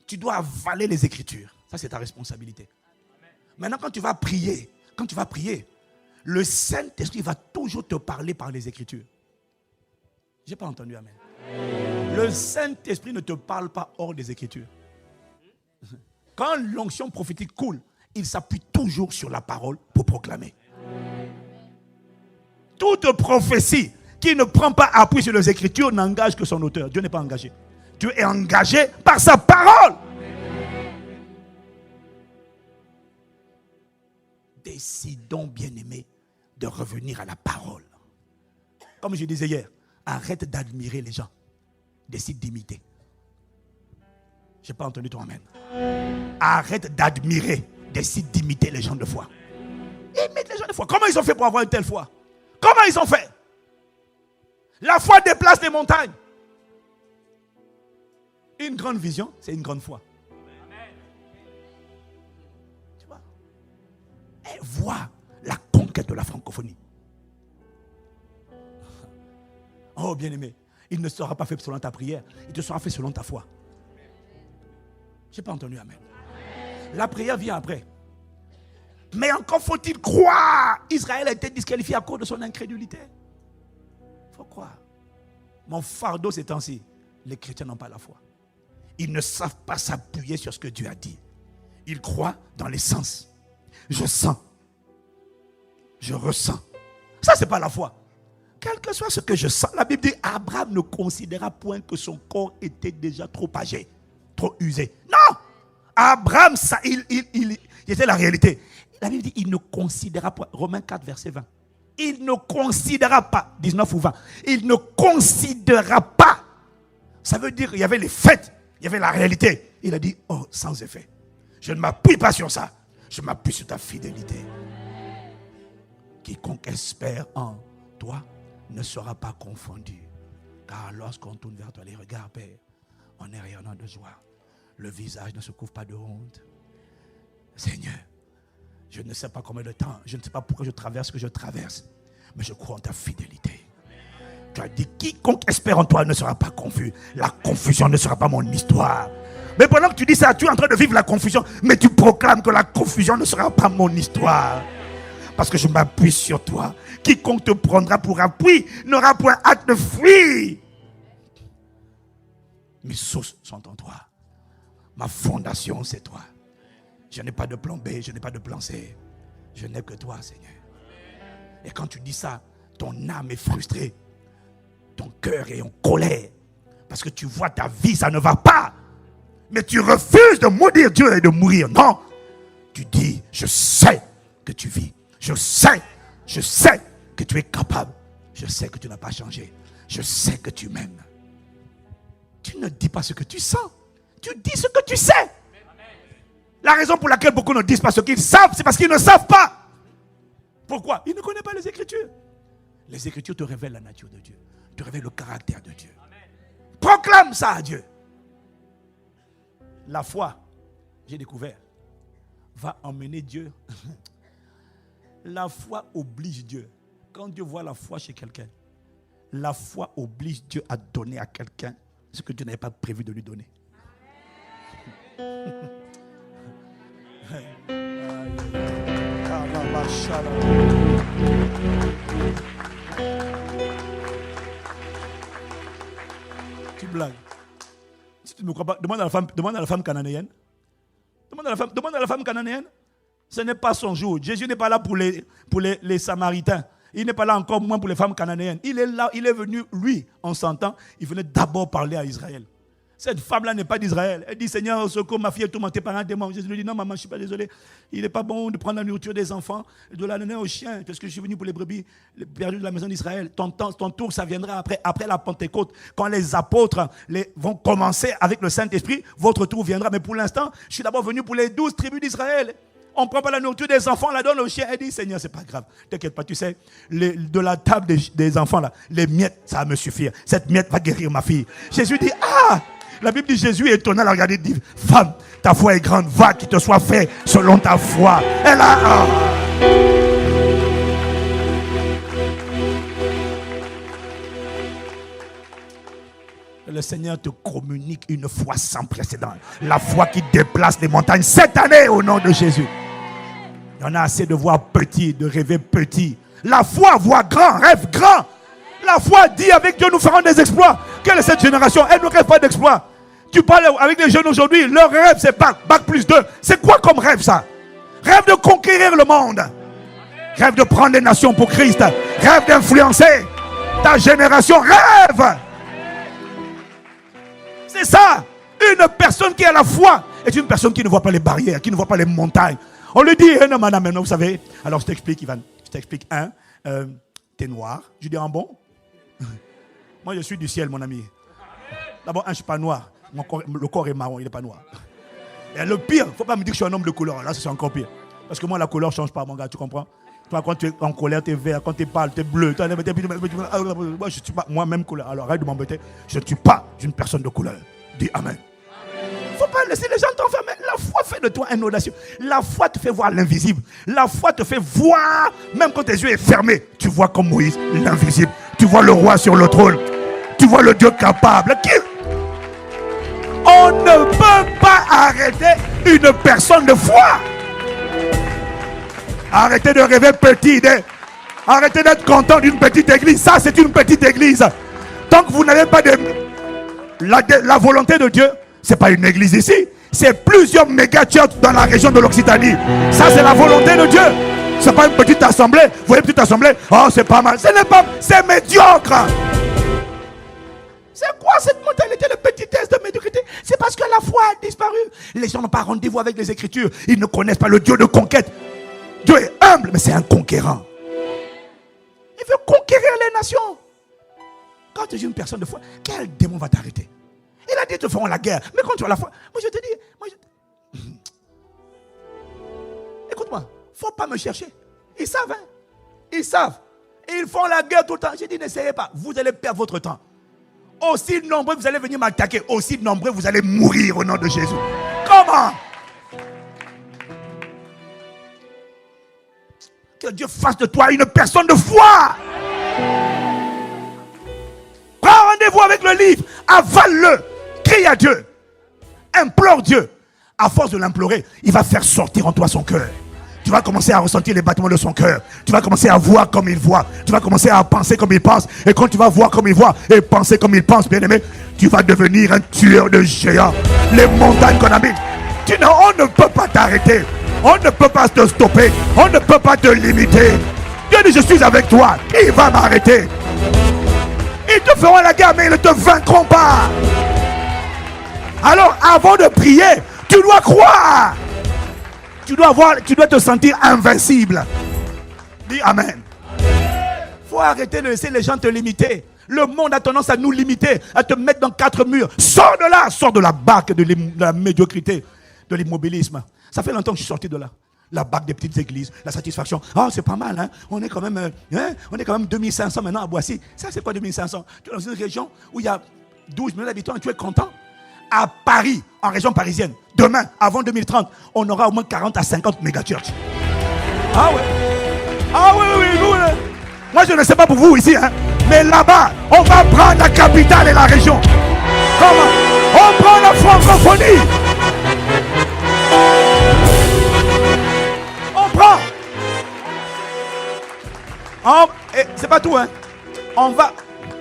Tu dois avaler les Écritures. Ça, c'est ta responsabilité. Maintenant, quand tu vas prier, le Saint-Esprit va toujours te parler par les Écritures. Je n'ai pas entendu amen. Le Saint-Esprit ne te parle pas hors des Écritures. Quand l'onction prophétique coule, il s'appuie toujours sur la parole pour proclamer. Toute prophétie qui ne prend pas appui sur les Écritures n'engage que son auteur. Dieu n'est pas engagé. Dieu est engagé par sa parole. Décidons, bien-aimés, de revenir à la parole. Comme je disais hier, arrête d'admirer les gens. Décide d'imiter. Je n'ai pas entendu ton amen. Arrête d'admirer. Décide d'imiter les gens de foi. Imite les gens de foi. Comment ils ont fait pour avoir une telle foi? Comment ils ont fait? La foi déplace les montagnes. Une grande vision, c'est une grande foi. Tu vois? Et vois la conquête de la francophonie. Oh, bien-aimé, il ne sera pas fait selon ta prière, il te sera fait selon ta foi. Je n'ai pas entendu amen. La prière vient après. Mais encore faut-il croire. Israël a été disqualifié à cause de son incrédulité. Il faut croire. Mon fardeau ces temps-ci, les chrétiens n'ont pas la foi. Ils ne savent pas s'appuyer sur ce que Dieu a dit. Ils croient dans les sens. Je sens. Je ressens. Ça, ce n'est pas la foi. Quel que soit ce que je sens, la Bible dit Abraham ne considéra point que son corps était déjà trop âgé, trop usé. Non! Abraham, ça, il était la réalité. La Bible dit il ne considéra pas. Romains 4, verset 20. Il ne considéra pas, 19 ou 20. Il ne considéra pas. Ça veut dire qu'il y avait les faits, il y avait la réalité. Il a dit, oh, sans effet. Je ne m'appuie pas sur ça. Je m'appuie sur ta fidélité. Quiconque espère en toi ne sera pas confondu. Car lorsqu'on tourne vers toi les regards, Père, on est rayonnant de joie. Le visage ne se couvre pas de honte. Seigneur, je ne sais pas combien de temps, je ne sais pas pourquoi je traverse ce que je traverse, mais je crois en ta fidélité. Tu as dit, quiconque espère en toi ne sera pas confus. La confusion ne sera pas mon histoire. Mais pendant que tu dis ça, tu es en train de vivre la confusion, mais tu proclames que la confusion ne sera pas mon histoire. Parce que je m'appuie sur toi. Quiconque te prendra pour appui n'aura point hâte de fuir. Mes sources sont en toi. Ma fondation, c'est toi. Je n'ai pas de plan B, je n'ai pas de plan C. Je n'ai que toi, Seigneur. Et quand tu dis ça, ton âme est frustrée. Ton cœur est en colère. Parce que tu vois ta vie, ça ne va pas. Mais tu refuses de maudire Dieu et de mourir. Non. Tu dis, je sais que tu vis. Je sais que tu es capable. Je sais que tu n'as pas changé. Je sais que tu m'aimes. Tu ne dis pas ce que tu sens. Tu dis ce que tu sais. La raison pour laquelle beaucoup ne disent pas ce qu'ils savent, c'est parce qu'ils ne savent pas. Pourquoi? Ils ne connaissent pas les Écritures. Les Écritures te révèlent la nature de Dieu. Te révèlent le caractère de Dieu. Proclame ça à Dieu. La foi, j'ai découvert, va emmener Dieu. La foi oblige Dieu. Quand Dieu voit la foi chez quelqu'un, la foi oblige Dieu à donner à quelqu'un ce que Dieu n'avait pas prévu de lui donner. Tu blagues. Si tu ne me crois pas, demande à la femme cananéenne. Demande à la femme cananéenne. Ce n'est pas son jour. Jésus n'est pas là pour les Samaritains. Il n'est pas là encore moins pour les femmes cananéennes. Il est là, il est venu, lui, en s'entend, il venait d'abord parler à Israël. Cette femme-là n'est pas d'Israël. Elle dit, Seigneur, au secours, ma fille est tourmentée par un démon. Jésus lui dit, non, maman, je ne suis pas désolé. Il n'est pas bon de prendre la nourriture des enfants, de la donner aux chiens, parce que je suis venu pour les brebis perdues de la maison d'Israël. Ton tour, ça viendra après la Pentecôte. Quand les apôtres vont commencer avec le Saint-Esprit, votre tour viendra. Mais pour l'instant, je suis d'abord venu pour les 12 tribus d'Israël. On ne prend pas la nourriture des enfants, on la donne aux chiens. Elle dit, Seigneur, c'est pas grave. T'inquiète pas, tu sais, de la table des enfants, là, les miettes, ça va me suffire. Cette miette va guérir ma fille. Jésus dit, ah! La Bible dit, Jésus est étonné, elle a regardé, dit, femme, ta foi est grande, va, qu'il te soit fait selon ta foi. Elle a... Ah. Le Seigneur te communique une foi sans précédent. La foi qui déplace les montagnes cette année au nom de Jésus. Il y en a assez de voir petit, de rêver petit. La foi voit grand, rêve grand. La foi dit, avec Dieu nous ferons des exploits. Quelle est cette génération? Elle ne rêve pas d'exploits. Tu parles avec les jeunes aujourd'hui, leur rêve c'est bac plus 2. C'est quoi comme rêve ça? Rêve de conquérir le monde. Rêve de prendre les nations pour Christ. Rêve d'influencer ta génération. Rêve. C'est ça. Une personne qui a la foi est une personne qui ne voit pas les barrières, qui ne voit pas les montagnes. On lui dit, non madame, vous savez. Alors je t'explique Ivan. Je t'explique. T'es noir. Je dis, bon. Moi je suis du ciel mon ami. D'abord, je ne suis pas noir. Le corps est marron, il n'est pas noir. Et le pire, il ne faut pas me dire que je suis un homme de couleur. Là, c'est encore pire. Parce que moi, la couleur ne change pas, mon gars, tu comprends? Toi, quand tu es en colère, tu es vert. Quand tu es pâle, tu es bleu. Moi, je ne suis pas moi-même couleur. Alors, arrête de m'embêter. Je ne suis pas une personne de couleur. Dis Amen. Il ne faut pas laisser les gens t'enfermer. La foi fait de toi un audacieux. La foi te fait voir l'invisible. La foi te fait voir, même quand tes yeux sont fermés, tu vois comme Moïse, l'invisible. Tu vois le roi sur le trône. Tu vois le Dieu capable. On ne peut pas arrêter une personne de foi. Arrêtez de rêver petit. Arrêtez d'être content d'une petite église. Ça, c'est une petite église. Tant que vous n'avez pas la volonté de Dieu, ce n'est pas une église ici. C'est plusieurs méga-churches dans la région de l'Occitanie. Ça, c'est la volonté de Dieu. Ce n'est pas une petite assemblée. Vous voyez, petite assemblée. Oh, c'est pas mal. Ce n'est pas... C'est médiocre. C'est quoi cette mentalité de petitesse, de médiocrité? C'est parce que la foi a disparu. Les gens n'ont pas rendez-vous avec les Écritures. Ils ne connaissent pas le Dieu de conquête. Dieu est humble, mais c'est un conquérant. Il veut conquérir les nations. Quand tu es une personne de foi, quel démon va t'arrêter? Il a dit te feront la guerre. Mais quand tu as la foi, moi je te dis, écoute-moi, il ne faut pas me chercher. Ils savent, hein? Ils savent. Et ils font la guerre tout le temps. J'ai dit, n'essayez pas. Vous allez perdre votre temps. Aussi nombreux vous allez venir m'attaquer, aussi nombreux vous allez mourir au nom de Jésus. Comment? Que Dieu fasse de toi une personne de foi. Prends rendez-vous avec le livre. Avale-le. Crie à Dieu. Implore Dieu. À force de l'implorer, il va faire sortir en toi son cœur. Tu vas commencer à ressentir les battements de son cœur. Tu vas commencer à voir comme il voit. Tu vas commencer à penser comme il pense. Et quand tu vas voir comme il voit et penser comme il pense, bien aimé, tu vas devenir un tueur de géants. Les montagnes qu'on habite. On ne peut pas t'arrêter. On ne peut pas te stopper. On ne peut pas te limiter. Dieu dit, je suis avec toi. Qui va m'arrêter? Ils te feront la guerre, mais ils ne te vaincront pas. Alors, avant de prier, tu dois croire. Tu dois te sentir invincible. Dis Amen. Il faut arrêter de laisser les gens te limiter. Le monde a tendance à nous limiter, à te mettre dans 4 murs. Sors de là, sors de la barque de la médiocrité, de l'immobilisme. Ça fait longtemps que je suis sorti de là. La barque des petites églises, la satisfaction. Ah, c'est pas mal, hein? On est quand même 2500 maintenant à Boissy. Ça, c'est quoi 2500? Tu es dans une région où il y a 12 millions d'habitants et tu es content? À Paris, en région parisienne, demain, avant 2030, on aura au moins 40 à 50 méga-churches. Ah ouais. Ah oui, nous, moi je ne sais pas pour vous ici, hein, mais là-bas, on va prendre la capitale et la région. Comment? On prend la francophonie. On prend. C'est pas tout, hein. On va.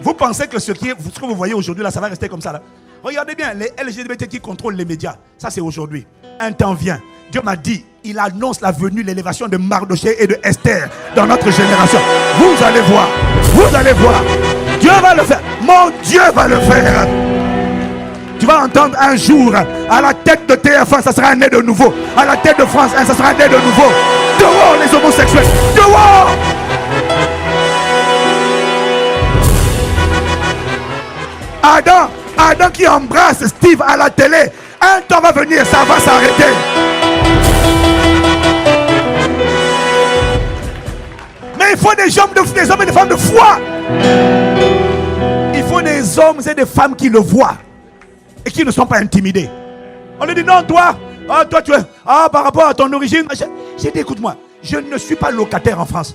Vous pensez que ce que vous voyez aujourd'hui là, ça va rester comme ça là? Regardez bien, les LGBT qui contrôlent les médias. Ça, c'est aujourd'hui. Un temps vient. Dieu m'a dit, il annonce la venue, l'élévation de Mardoché et de Esther dans notre génération. Vous allez voir. Vous allez voir. Dieu va le faire. Mon Dieu va le faire. Tu vas entendre un jour, à la tête de TF1, ça sera un né de nouveau. À la tête de France 1, ça sera un né de nouveau. Dehors les homosexuels. Dehors. Adam qui embrasse Steve à la télé, un temps va venir, ça va s'arrêter. Mais il faut des hommes et des femmes de foi. Il faut des hommes et des femmes qui le voient et qui ne sont pas intimidés. On lui dit non, toi tu es, par rapport à ton origine. J'ai dit, écoute-moi, je ne suis pas locataire en France.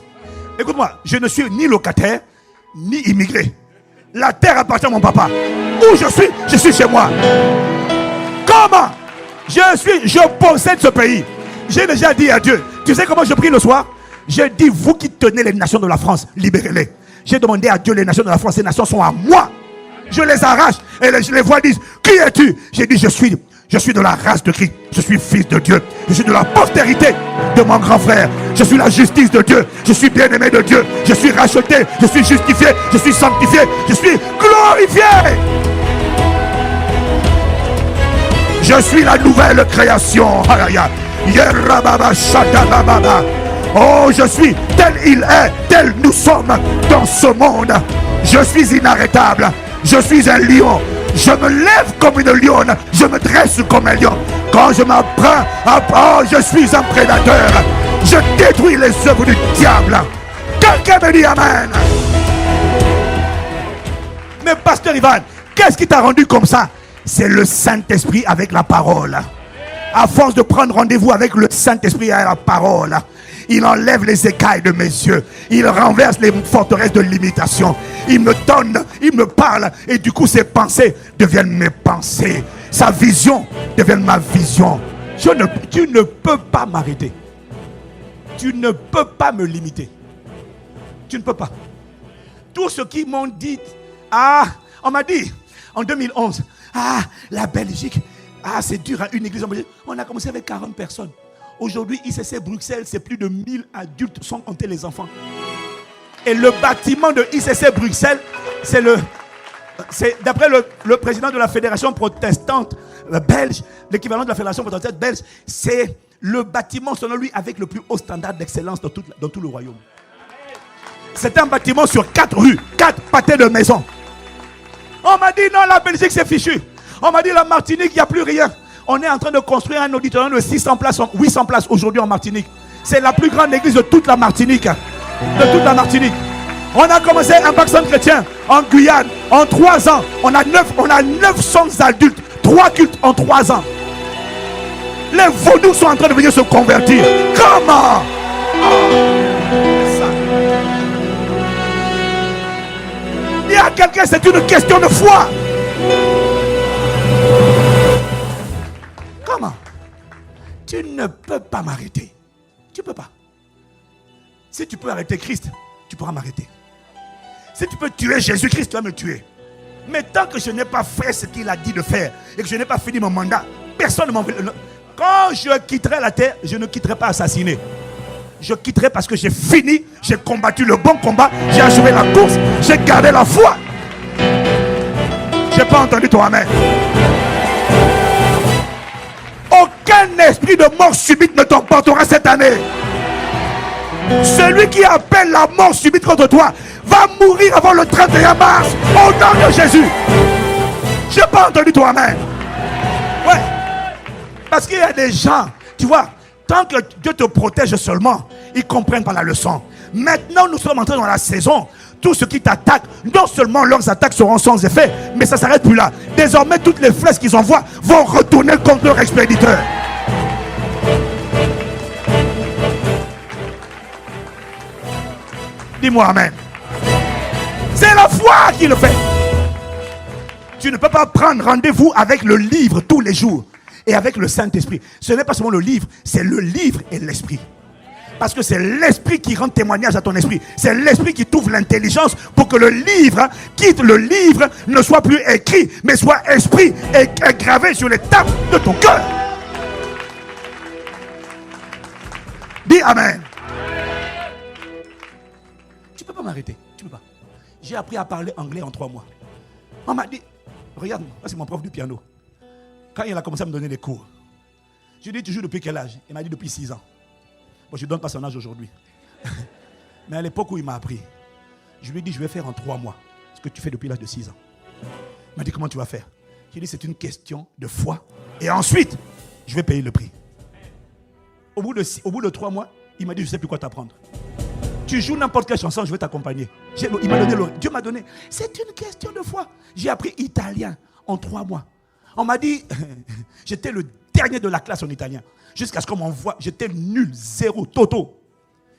Écoute-moi, je ne suis ni locataire, ni immigré. La terre appartient à mon papa. Où je suis chez moi. Comment? Je possède ce pays. J'ai déjà dit à Dieu. Tu sais comment je prie le soir? J'ai dit, vous qui tenez les nations de la France, libérez-les. J'ai demandé à Dieu, les nations de la France, ces nations sont à moi. Je les arrache et les voix disent, qui es-tu? J'ai dit, je suis de la race de Christ. Je suis fils de Dieu. Je suis de la postérité de mon grand frère. Je suis la justice de Dieu. Je suis bien-aimé de Dieu. Je suis racheté. Je suis justifié. Je suis sanctifié. Je suis glorifié. Je suis la nouvelle création. Oh, je suis tel il est, tel nous sommes dans ce monde. Je suis inarrêtable. Je suis un lion. Je me lève comme une lionne. Je me dresse comme un lion. Quand je m'apprends, je suis un prédateur. Je détruis les œuvres du diable. Quelqu'un me dit amen. Mais pasteur Ivan, qu'est-ce qui t'a rendu comme ça? C'est le Saint-Esprit avec la parole. À force de prendre rendez-vous avec le Saint-Esprit et la parole, il enlève les écailles de mes yeux. Il renverse les forteresses de l'imitation. Il me donne, il me parle. Et du coup, ses pensées deviennent mes pensées. Sa vision devient ma vision. Tu ne peux pas m'arrêter. Tu ne peux pas me limiter. Tu ne peux pas. Tout ce qui m'ont dit, on m'a dit en 2011, la Belgique, c'est dur, hein, une église en Belgique. On a commencé avec 40 personnes. Aujourd'hui, ICC Bruxelles, c'est plus de 1000 adultes sans compter les enfants. Et le bâtiment de ICC Bruxelles, c'est d'après le président de la fédération protestante belge, l'équivalent de la fédération protestante belge, c'est le bâtiment, selon lui, avec le plus haut standard d'excellence dans tout le royaume. C'est un bâtiment sur 4 rues, 4 pâtés de maisons. On m'a dit non, la Belgique c'est fichu. On m'a dit la Martinique, il n'y a plus rien. On est en train de construire un auditorium de 600 places, 800 places aujourd'hui en Martinique. C'est la plus grande église de toute la Martinique. On a commencé un vaccin chrétien en Guyane. En 3 ans, on a 900 adultes. 3 cultes en 3 ans. Les vaudous sont en train de venir se convertir. Comment? que c'est une question de foi. Comment? Tu ne peux pas m'arrêter. Tu ne peux pas. Si tu peux arrêter Christ, tu pourras m'arrêter. Si tu peux tuer Jésus-Christ, tu vas me tuer. Mais tant que je n'ai pas fait ce qu'il a dit de faire et que je n'ai pas fini mon mandat, personne ne m'en veut. Quand je quitterai la terre, je ne quitterai pas assassiné. Je quitterai parce que j'ai fini, j'ai combattu le bon combat, j'ai achevé la course, j'ai gardé la foi. Je n'ai pas entendu ton amen. Aucun esprit de mort subite ne t'emportera cette année. Celui qui appelle la mort subite contre toi va mourir avant le 31 mars au nom de Jésus. Je n'ai pas entendu ton amen. Ouais. Parce qu'il y a des gens, tu vois, tant que Dieu te protège seulement, ils ne comprennent pas la leçon. Maintenant, nous sommes entrés dans la saison. Tout ce qui t'attaque, non seulement leurs attaques seront sans effet, mais ça ne s'arrête plus là. Désormais, toutes les flèches qu'ils envoient vont retourner contre leur expéditeur. Dis-moi amen. C'est la foi qui le fait. Tu ne peux pas prendre rendez-vous avec le livre tous les jours et avec le Saint-Esprit. Ce n'est pas seulement le livre, c'est le livre et l'esprit. Parce que c'est l'esprit qui rend témoignage à ton esprit. C'est l'esprit qui t'ouvre l'intelligence pour que le livre, quitte le livre, ne soit plus écrit, mais soit esprit et gravé sur les tables de ton cœur. Dis amen. Tu ne peux pas m'arrêter. Tu ne peux pas. J'ai appris à parler anglais en 3 mois. On m'a dit, regarde, c'est mon prof du piano. Quand il a commencé à me donner des cours, je lui ai dit, tu joues depuis quel âge? Il m'a dit depuis 6 ans. Bon, je ne donne pas son âge aujourd'hui. Mais à l'époque où il m'a appris, je lui ai dit, je vais faire en 3 mois ce que tu fais depuis l'âge de 6 ans. Il m'a dit, comment tu vas faire? J'ai dit, c'est une question de foi. Et ensuite, je vais payer le prix. Au bout de 3 mois, il m'a dit, je ne sais plus quoi t'apprendre. Tu joues n'importe quelle chanson, je vais t'accompagner. Il m'a donné Dieu m'a donné. C'est une question de foi. J'ai appris italien en 3 mois. On m'a dit, j'étais le dernier de la classe en italien. Jusqu'à ce qu'on m'envoie, j'étais nul, 0, toto.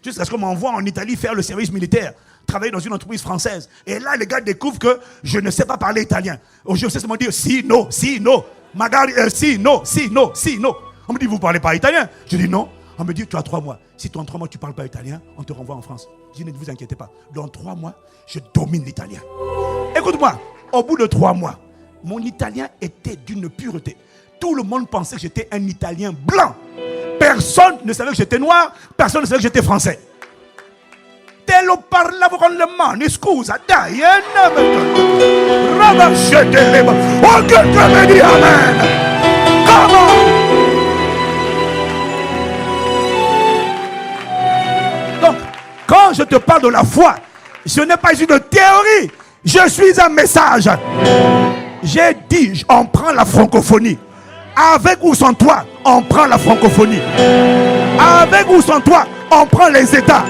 Jusqu'à ce qu'on m'envoie en Italie faire le service militaire, travailler dans une entreprise française. Et là, les gars découvrent que je ne sais pas parler italien. Je sais seulement dire si, no, magari, si, no. On me dit, vous ne parlez pas italien? Je dis non. On me dit, tu as 3 mois. Si en 3 mois, tu ne parles pas italien, on te renvoie en France. Je dis, ne vous inquiétez pas. Dans 3 mois, je domine l'italien. Écoute-moi, au bout de 3 mois, mon italien était d'une pureté. Tout le monde pensait que j'étais un Italien blanc. Personne ne savait que j'étais noir. Personne ne savait que j'étais français. Te lo parlavo con le mani, scusa, dai, oh, quelqu'un me dit amen. Comment? Donc, quand je te parle de la foi, ce n'est pas une théorie. Je suis un message. J'ai dit, on prend la francophonie. Avec ou sans toi, on prend la francophonie. Avec ou sans toi, on prend les États.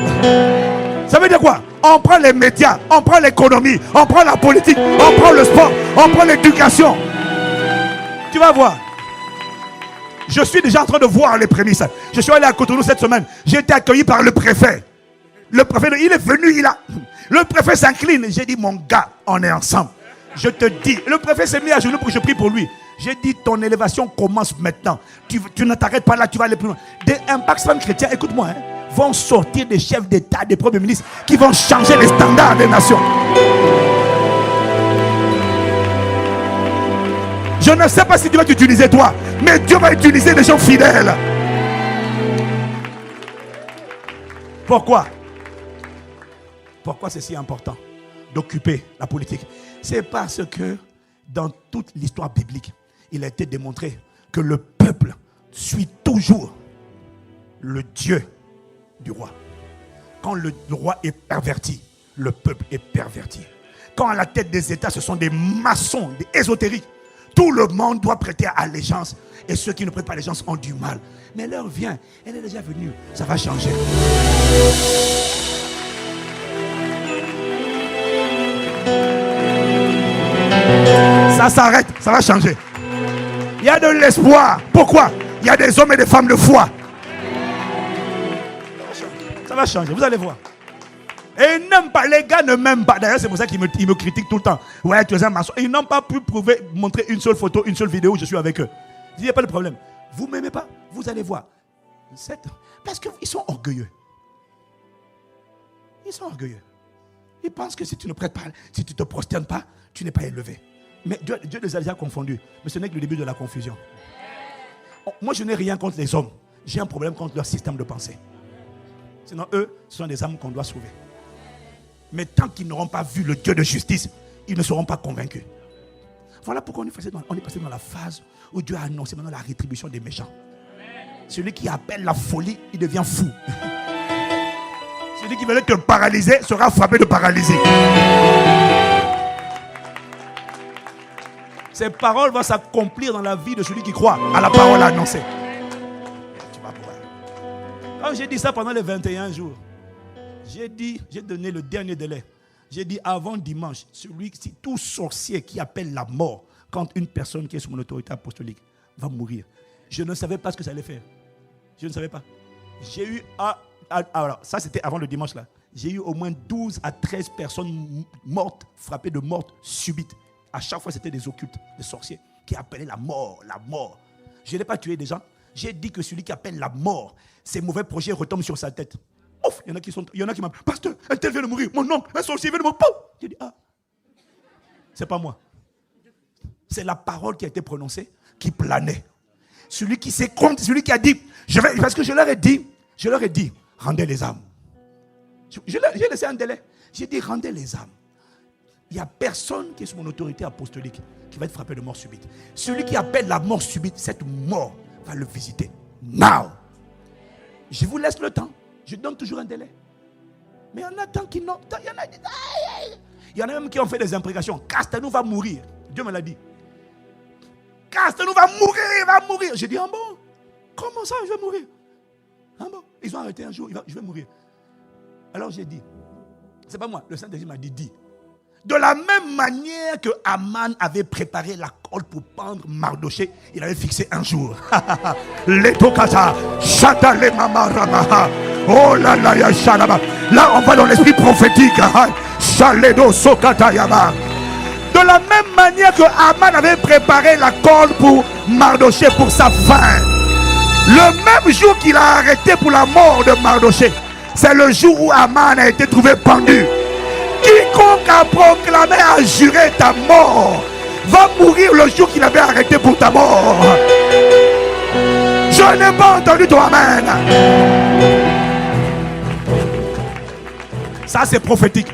Ça veut dire quoi? On prend les médias, on prend l'économie, on prend la politique, on prend le sport, on prend l'éducation. Tu vas voir. Je suis déjà en train de voir les prémices. Je suis allé à Cotonou cette semaine. J'ai été accueilli par le préfet. Le préfet, il est venu, le préfet s'incline. J'ai dit, mon gars, on est ensemble. Je te dis, le préfet s'est mis à genoux pour que je prie pour lui. J'ai dit, ton élévation commence maintenant. Tu ne t'arrêtes pas là, tu vas aller plus loin. Des impacts femmes chrétiens, écoute-moi, vont sortir des chefs d'État, des premiers ministres qui vont changer les standards des nations. Je ne sais pas si Dieu va t'utiliser toi, mais Dieu va utiliser des gens fidèles. Pourquoi? Pourquoi c'est si important d'occuper la politique? C'est parce que dans toute l'histoire biblique, il a été démontré que le peuple suit toujours le Dieu du roi. Quand le roi est perverti, le peuple est perverti. Quand à la tête des États, ce sont des maçons, des ésotériques, tout le monde doit prêter allégeance. Et ceux qui ne prêtent pas allégeance ont du mal. Mais l'heure vient, elle est déjà venue. Ça va changer. Ça s'arrête, ça va changer. Il y a de l'espoir. Pourquoi? Il y a des hommes et des femmes de foi. Ça va changer, vous allez voir. Et ils n'aiment pas, les gars ne m'aiment pas. D'ailleurs, c'est pour ça qu'ils me critiquent tout le temps. Ouais, tu es un maçon. Ils n'ont pas pu montrer une seule photo, une seule vidéo où je suis avec eux. Il n'y a pas de problème. Vous ne m'aimez pas, vous allez voir. Parce qu'ils sont orgueilleux. Ils sont orgueilleux. Ils pensent que si tu ne prêtes pas, si tu ne te prosternes pas, tu n'es pas élevé. Mais Dieu les a déjà confondus. Mais ce n'est que le début de la confusion. Moi, je n'ai rien contre les hommes. J'ai un problème contre leur système de pensée. Sinon, eux, ce sont des âmes qu'on doit sauver. Mais tant qu'ils n'auront pas vu le Dieu de justice, ils ne seront pas convaincus. Voilà pourquoi on est passé dans la phase où Dieu a annoncé maintenant la rétribution des méchants. Celui qui appelle la folie, il devient fou. Celui qui veut te paralyser sera frappé de paralysie. Ces paroles vont s'accomplir dans la vie de celui qui croit à la parole annoncée. Tu vas pouvoir. Quand j'ai dit ça pendant les 21 jours, j'ai donné le dernier délai. J'ai dit avant dimanche, tout sorcier qui appelle la mort quand une personne qui est sous mon autorité apostolique va mourir. Je ne savais pas ce que ça allait faire. Je ne savais pas. J'ai eu, alors ça c'était avant le dimanche là. J'ai eu au moins 12 à 13 personnes mortes, frappées de mort subite. À chaque fois c'était des occultes, des sorciers qui appelaient la mort, la mort. Je n'ai pas tué des gens. J'ai dit que celui qui appelle la mort, ses mauvais projets retombent sur sa tête. Ouf, il y en a qui m'appellent. Pasteur, un tel vient de mourir. Mon oncle, un sorcier vient de mourir. J'ai dit, c'est pas moi. C'est la parole qui a été prononcée qui planait. Celui qui s'est contre, celui qui a dit, parce que je leur ai dit, rendez les âmes. J'ai laissé un délai. J'ai dit, rendez les âmes. Il n'y a personne qui est sous mon autorité apostolique qui va être frappé de mort subite. Celui qui appelle la mort subite, cette mort va le visiter. Now. Je vous laisse le temps. Je donne toujours un délai. Mais il y en a tant qui n'ont. Il y en a même qui ont fait des imprécations. Castanou va mourir. Dieu me l'a dit. Castanou va mourir, il va mourir. J'ai dit, ah bon? Comment ça, je vais mourir? Ah bon? Ils ont arrêté un jour, je vais mourir. Alors j'ai dit, c'est pas moi, le Saint-Esprit m'a dit, dis. De la même manière que Aman avait préparé la corde pour pendre Mardoché, il avait fixé un jour. Letokata, Shatale Mama Ramaha. Oh là là, ya Shalaba. Là, on va dans l'esprit prophétique. Shaledo Sokata Yama. De la même manière que Aman avait préparé la corde pour Mardoché pour sa fin, le même jour qu'il a arrêté pour la mort de Mardoché, c'est le jour où Aman a été trouvé pendu. Quiconque a proclamé, a juré ta mort, va mourir le jour qu'il avait arrêté pour ta mort. Je n'ai pas entendu ton amen. Ça c'est prophétique.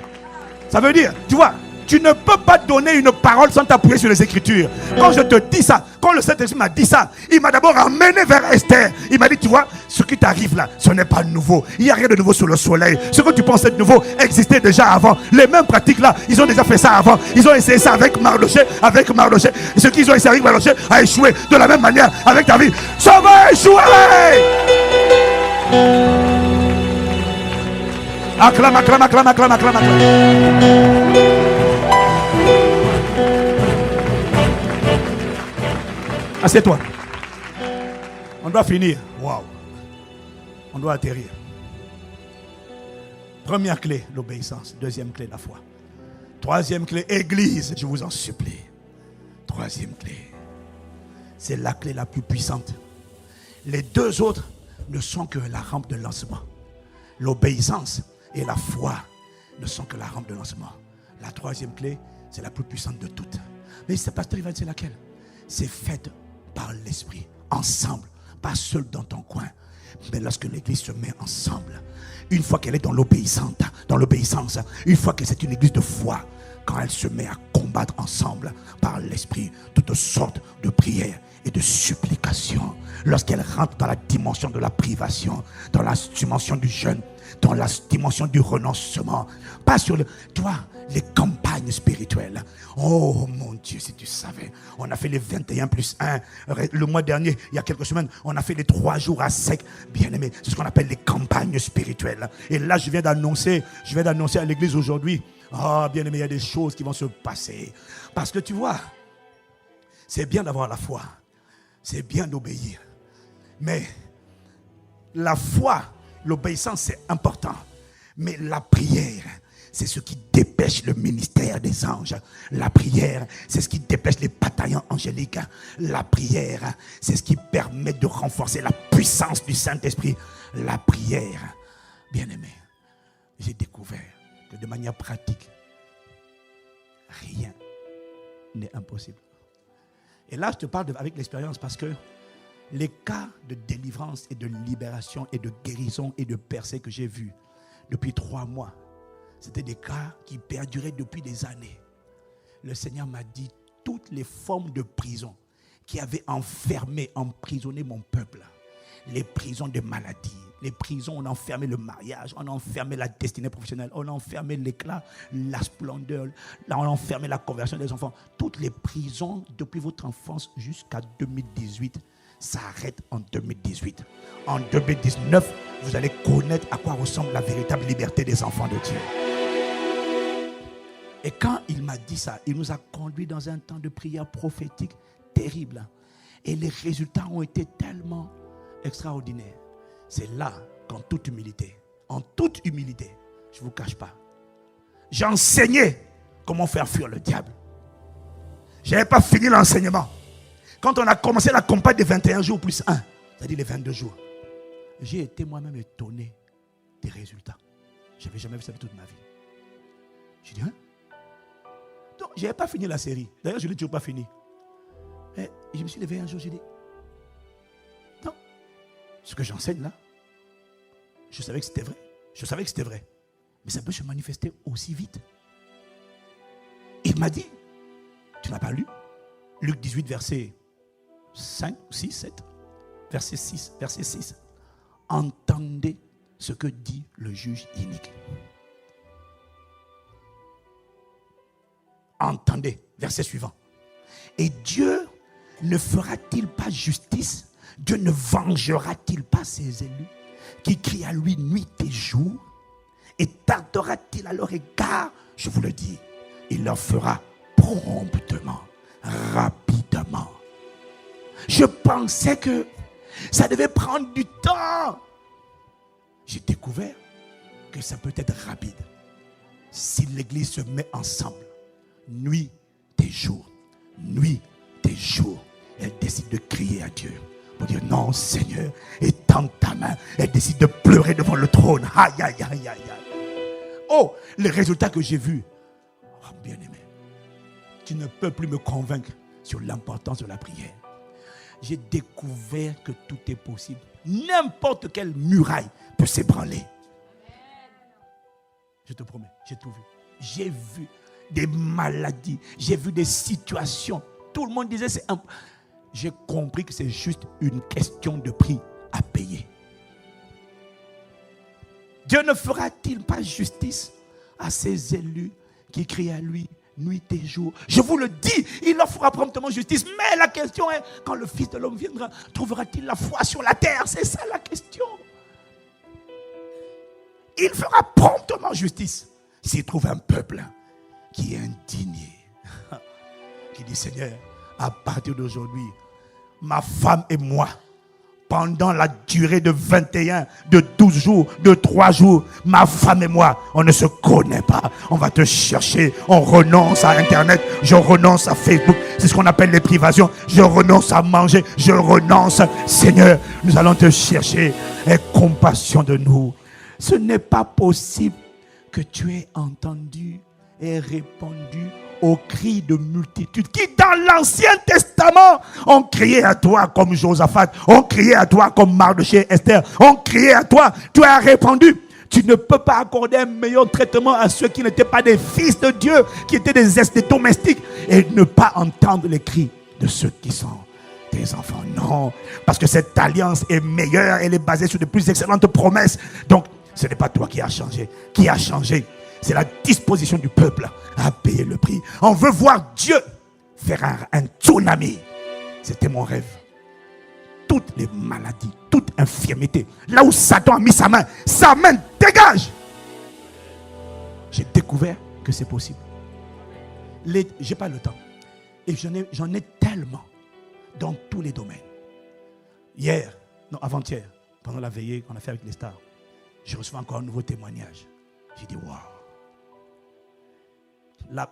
Ça veut dire, tu vois, tu ne peux pas donner une parole sans t'appuyer sur les Écritures. Quand je te dis ça, quand le Saint-Esprit m'a dit ça, il m'a d'abord amené vers Esther. Il m'a dit, tu vois, ce qui t'arrive là, ce n'est pas nouveau. Il n'y a rien de nouveau sous le soleil. Ce que tu penses être nouveau existait déjà avant. Les mêmes pratiques là, ils ont déjà fait ça avant. Ils ont essayé ça avec Mardoché, Et ce qu'ils ont essayé avec Mardoché a échoué. De la même manière avec ta vie. Ça va échouer. Acclame, acclame, acclame, acclame, acclame, acclame. Assieds-toi. On doit finir. Waouh. On doit atterrir. Première clé, l'obéissance. Deuxième clé, la foi. Troisième clé, Église. Je vous en supplie. Troisième clé. C'est la clé la plus puissante. Les deux autres ne sont que la rampe de lancement. L'obéissance et la foi ne sont que la rampe de lancement. La troisième clé, c'est la plus puissante de toutes. Mais c'est pasteur, il va dire c'est laquelle? C'est faite par l'Esprit, ensemble, pas seul dans ton coin. Mais lorsque l'Église se met ensemble, une fois qu'elle est dans l'obéissance, une fois que c'est une Église de foi, quand elle se met à combattre ensemble par l'Esprit toutes sortes de prières et de supplications, lorsqu'elle rentre dans la dimension de la privation, dans la dimension du jeûne, dans la dimension du renoncement, pas sur les campagnes spirituelles. Oh mon Dieu, si tu savais, on a fait les 21+1 le mois dernier, il y a quelques semaines, on a fait les 3 jours à sec. Bien aimé, c'est ce qu'on appelle les campagnes spirituelles. Et là, je viens d'annoncer à l'église aujourd'hui, bien aimé, il y a des choses qui vont se passer. Parce que tu vois, c'est bien d'avoir la foi, c'est bien d'obéir. Mais la foi, l'obéissance, c'est important. Mais la prière, c'est ce qui dépêche le ministère des anges. La prière, c'est ce qui dépêche les bataillons angéliques. La prière, c'est ce qui permet de renforcer la puissance du Saint-Esprit. La prière, bien-aimé, j'ai découvert que de manière pratique, rien n'est impossible. Et là, je te parle avec l'expérience parce que les cas de délivrance et de libération et de guérison et de percée que j'ai vus depuis 3 mois, c'était des cas qui perduraient depuis des années. Le Seigneur m'a dit, toutes les formes de prison qui avaient enfermé, emprisonné mon peuple, les prisons de maladie, les prisons où on enfermait le mariage, on enfermait la destinée professionnelle, on enfermait l'éclat, la splendeur, on enfermait la conversion des enfants. Toutes les prisons depuis votre enfance jusqu'à 2018 s'arrêtent en 2018. En 2019, vous allez connaître à quoi ressemble la véritable liberté des enfants de Dieu. Et quand il m'a dit ça, il nous a conduits dans un temps de prière prophétique terrible. Et les résultats ont été tellement extraordinaires. C'est là qu'en toute humilité, je ne vous cache pas, j'ai enseigné comment faire fuir le diable. Je n'avais pas fini l'enseignement. Quand on a commencé la campagne des 21 jours plus 1, c'est-à-dire les 22 jours, j'ai été moi-même étonné des résultats. Je n'avais jamais vu ça de toute ma vie. J'ai dit, hein? Donc, je n'avais pas fini la série. D'ailleurs, je ne l'ai toujours pas fini. Et je me suis levé un jour, j'ai dit, non, ce que j'enseigne là, je savais que c'était vrai. Je savais que c'était vrai. Mais ça peut se manifester aussi vite. Il m'a dit, tu n'as pas lu Luc 18, verset 5, 6, 7, verset 6. Entendez ce que dit le juge inique. Entendez, verset suivant. Et Dieu ne fera-t-il pas justice? Dieu ne vengera-t-il pas ses élus qui crient à lui nuit et jour? Et tardera-t-il à leur égard? Je vous le dis, il leur fera promptement, rapidement. Je pensais que ça devait prendre du temps. J'ai découvert que ça peut être rapide si l'église se met ensemble. Nuit et jour, elle décide de crier à Dieu pour dire non Seigneur, étends ta main. Elle décide de pleurer devant le trône. Aïe, aïe, aïe, aïe, aïe. Oh, les résultats que j'ai vus. Oh, bien aimé, tu ne peux plus me convaincre sur l'importance de la prière. J'ai découvert que tout est possible. N'importe quelle muraille peut s'ébranler. Je te promets, j'ai tout vu. J'ai vu des maladies, j'ai vu des situations. Tout le monde disait c'est un... J'ai compris que c'est juste une question de prix à payer. Dieu ne fera-t-il pas justice à ses élus qui crient à lui nuit et jour? Je vous le dis, il leur fera promptement justice. Mais la question est, quand le Fils de l'homme viendra, trouvera-t-il la foi sur la terre? C'est ça la question. Il fera promptement justice s'il trouve un peuple qui est indigné, qui dit Seigneur, à partir d'aujourd'hui, ma femme et moi, pendant la durée de 21, de 12 jours, de 3 jours, ma femme et moi, on ne se connaît pas. On va te chercher, on renonce à Internet, je renonce à Facebook, c'est ce qu'on appelle les privations. Je renonce à manger, je renonce. Seigneur, nous allons te chercher. Aie compassion de nous. Ce n'est pas possible que tu aies entendu et répondu aux cris de multitude qui dans l'Ancien Testament ont crié à toi comme Josaphat, ont crié à toi comme Mardochée, Esther, ont crié à toi, tu as répondu. Tu ne peux pas accorder un meilleur traitement à ceux qui n'étaient pas des fils de Dieu, qui étaient des domestiques, et ne pas entendre les cris de ceux qui sont tes enfants. Non, parce que cette alliance est meilleure, elle est basée sur de plus excellentes promesses. Donc, ce n'est pas toi qui as changé. Qui a changé? C'est la disposition du peuple à payer le prix. On veut voir Dieu faire un tsunami. C'était mon rêve. Toutes les maladies, toute infirmité, là où Satan a mis sa main dégage. J'ai découvert que c'est possible. Je n'ai pas le temps. Et j'en ai tellement dans tous les domaines. Avant-hier, pendant la veillée qu'on a fait avec les stars, j'ai reçu encore un nouveau témoignage. J'ai dit, waouh. Là,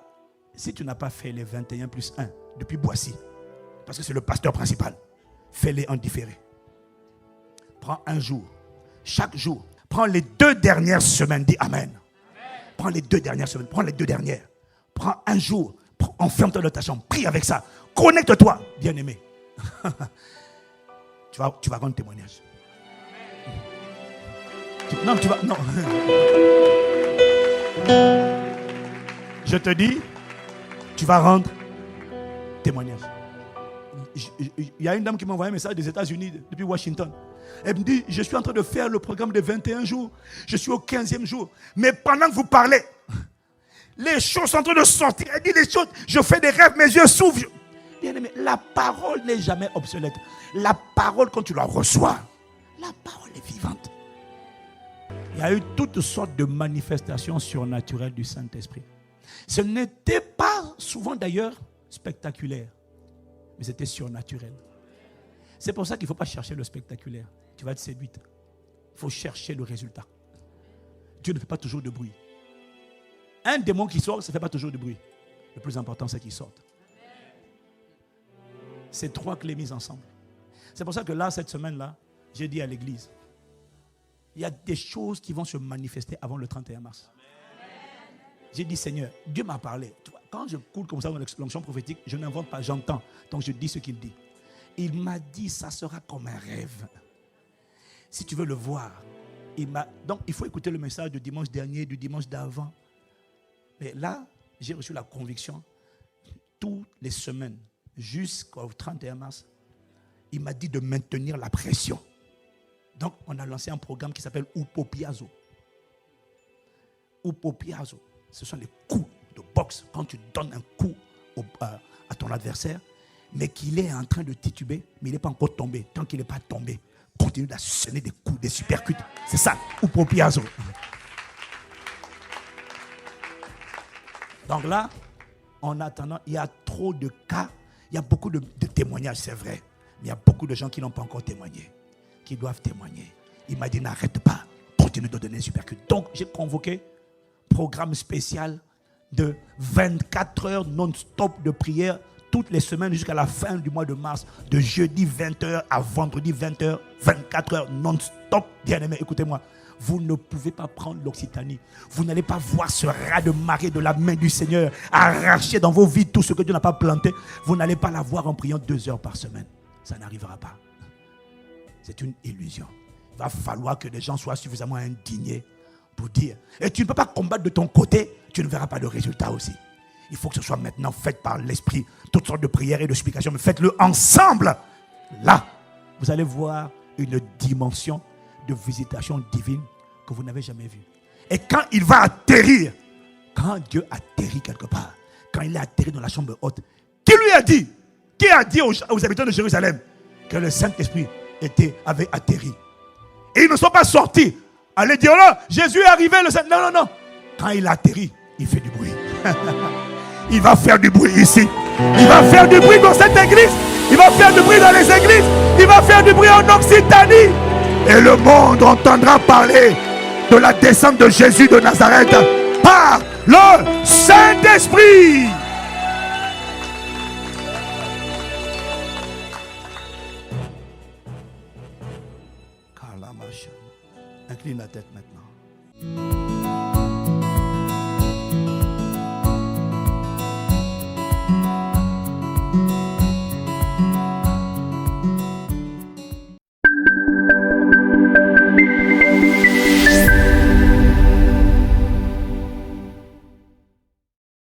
si tu n'as pas fait les 21 plus 1 depuis Boissy, parce que c'est le pasteur principal, fais-les en différé. Prends un jour, chaque jour. Prends les 2 dernières semaines, dis Amen. Prends les 2 dernières semaines, prends les 2 dernières. Prends un jour, enferme-toi dans ta chambre, prie avec ça. Connecte-toi, bien-aimé. tu vas rendre témoignage. Non, tu vas... Non. Je te dis, tu vas rendre témoignage. Il y a une dame qui m'a envoyé un message des États-Unis, depuis Washington. Elle me dit, je suis en train de faire le programme de 21 jours. Je suis au 15e jour. Mais pendant que vous parlez, les choses sont en train de sortir. Elle dit les choses, je fais des rêves, mes yeux s'ouvrent. Bien aimé, la parole n'est jamais obsolète. La parole, quand tu la reçois, la parole est vivante. Il y a eu toutes sortes de manifestations surnaturelles du Saint-Esprit. Ce n'était pas souvent d'ailleurs spectaculaire, mais c'était surnaturel. C'est pour ça qu'il ne faut pas chercher le spectaculaire. Tu vas être séduite. Il faut chercher le résultat. Dieu ne fait pas toujours de bruit. Un démon qui sort, ça ne fait pas toujours de bruit. Le plus important, c'est qu'il sorte. C'est 3 clés mises ensemble. C'est pour ça que là, cette semaine-là, j'ai dit à l'église, il y a des choses qui vont se manifester avant le 31 mars. J'ai dit, Seigneur, Dieu m'a parlé. Tu vois, quand je coule comme ça dans l'onction prophétique, je n'invente pas, j'entends. Donc je dis ce qu'il dit. Il m'a dit, ça sera comme un rêve. Si tu veux le voir, donc il faut écouter le message du dimanche dernier, du dimanche d'avant. Mais là, j'ai reçu la conviction, toutes les semaines, jusqu'au 31 mars, il m'a dit de maintenir la pression. Donc, on a lancé un programme qui s'appelle Upopiazo. Upopiazo, ce sont les coups de boxe. Quand tu donnes un coup à ton adversaire, mais qu'il est en train de tituber, mais il n'est pas encore tombé. Tant qu'il n'est pas tombé, continue d'asséner des coups, des supercutes. C'est ça, Upopiazo. Donc là, en attendant, il y a trop de cas, il y a beaucoup de témoignages, c'est vrai. Mais il y a beaucoup de gens qui n'ont pas encore témoigné, qui doivent témoigner. Il m'a dit, n'arrête pas, continue de donner des supercutes. Donc, j'ai convoqué programme spécial de 24 heures non-stop de prière toutes les semaines jusqu'à la fin du mois de mars, de jeudi 20h à vendredi 20h, 24 heures non-stop. Bien-aimés, écoutez-moi, vous ne pouvez pas prendre l'Occitanie. Vous n'allez pas voir ce raz de marée de la main du Seigneur arracher dans vos vies tout ce que Dieu n'a pas planté. Vous n'allez pas la voir en priant 2 heures par semaine. Ça n'arrivera pas. C'est une illusion. Il va falloir que les gens soient suffisamment indignés pour dire. Et tu ne peux pas combattre de ton côté, tu ne verras pas de résultat aussi. Il faut que ce soit maintenant fait par l'Esprit. Toutes sortes de prières et de supplications, mais faites-le ensemble. Là, vous allez voir une dimension de visitation divine que vous n'avez jamais vue. Et quand il va atterrir, quand Dieu atterrit quelque part, quand il est atterri dans la chambre haute, qui lui a dit, qui a dit aux habitants de Jérusalem que le Saint-Esprit avait atterri? Et ils ne sont pas sortis. Allez dire, là, Jésus est arrivé. Non, non, non. Quand il atterrit, il fait du bruit. Il va faire du bruit ici. Il va faire du bruit dans cette église. Il va faire du bruit dans les églises. Il va faire du bruit en Occitanie. Et le monde entendra parler de la descente de Jésus de Nazareth par le Saint-Esprit. Incline la tête maintenant.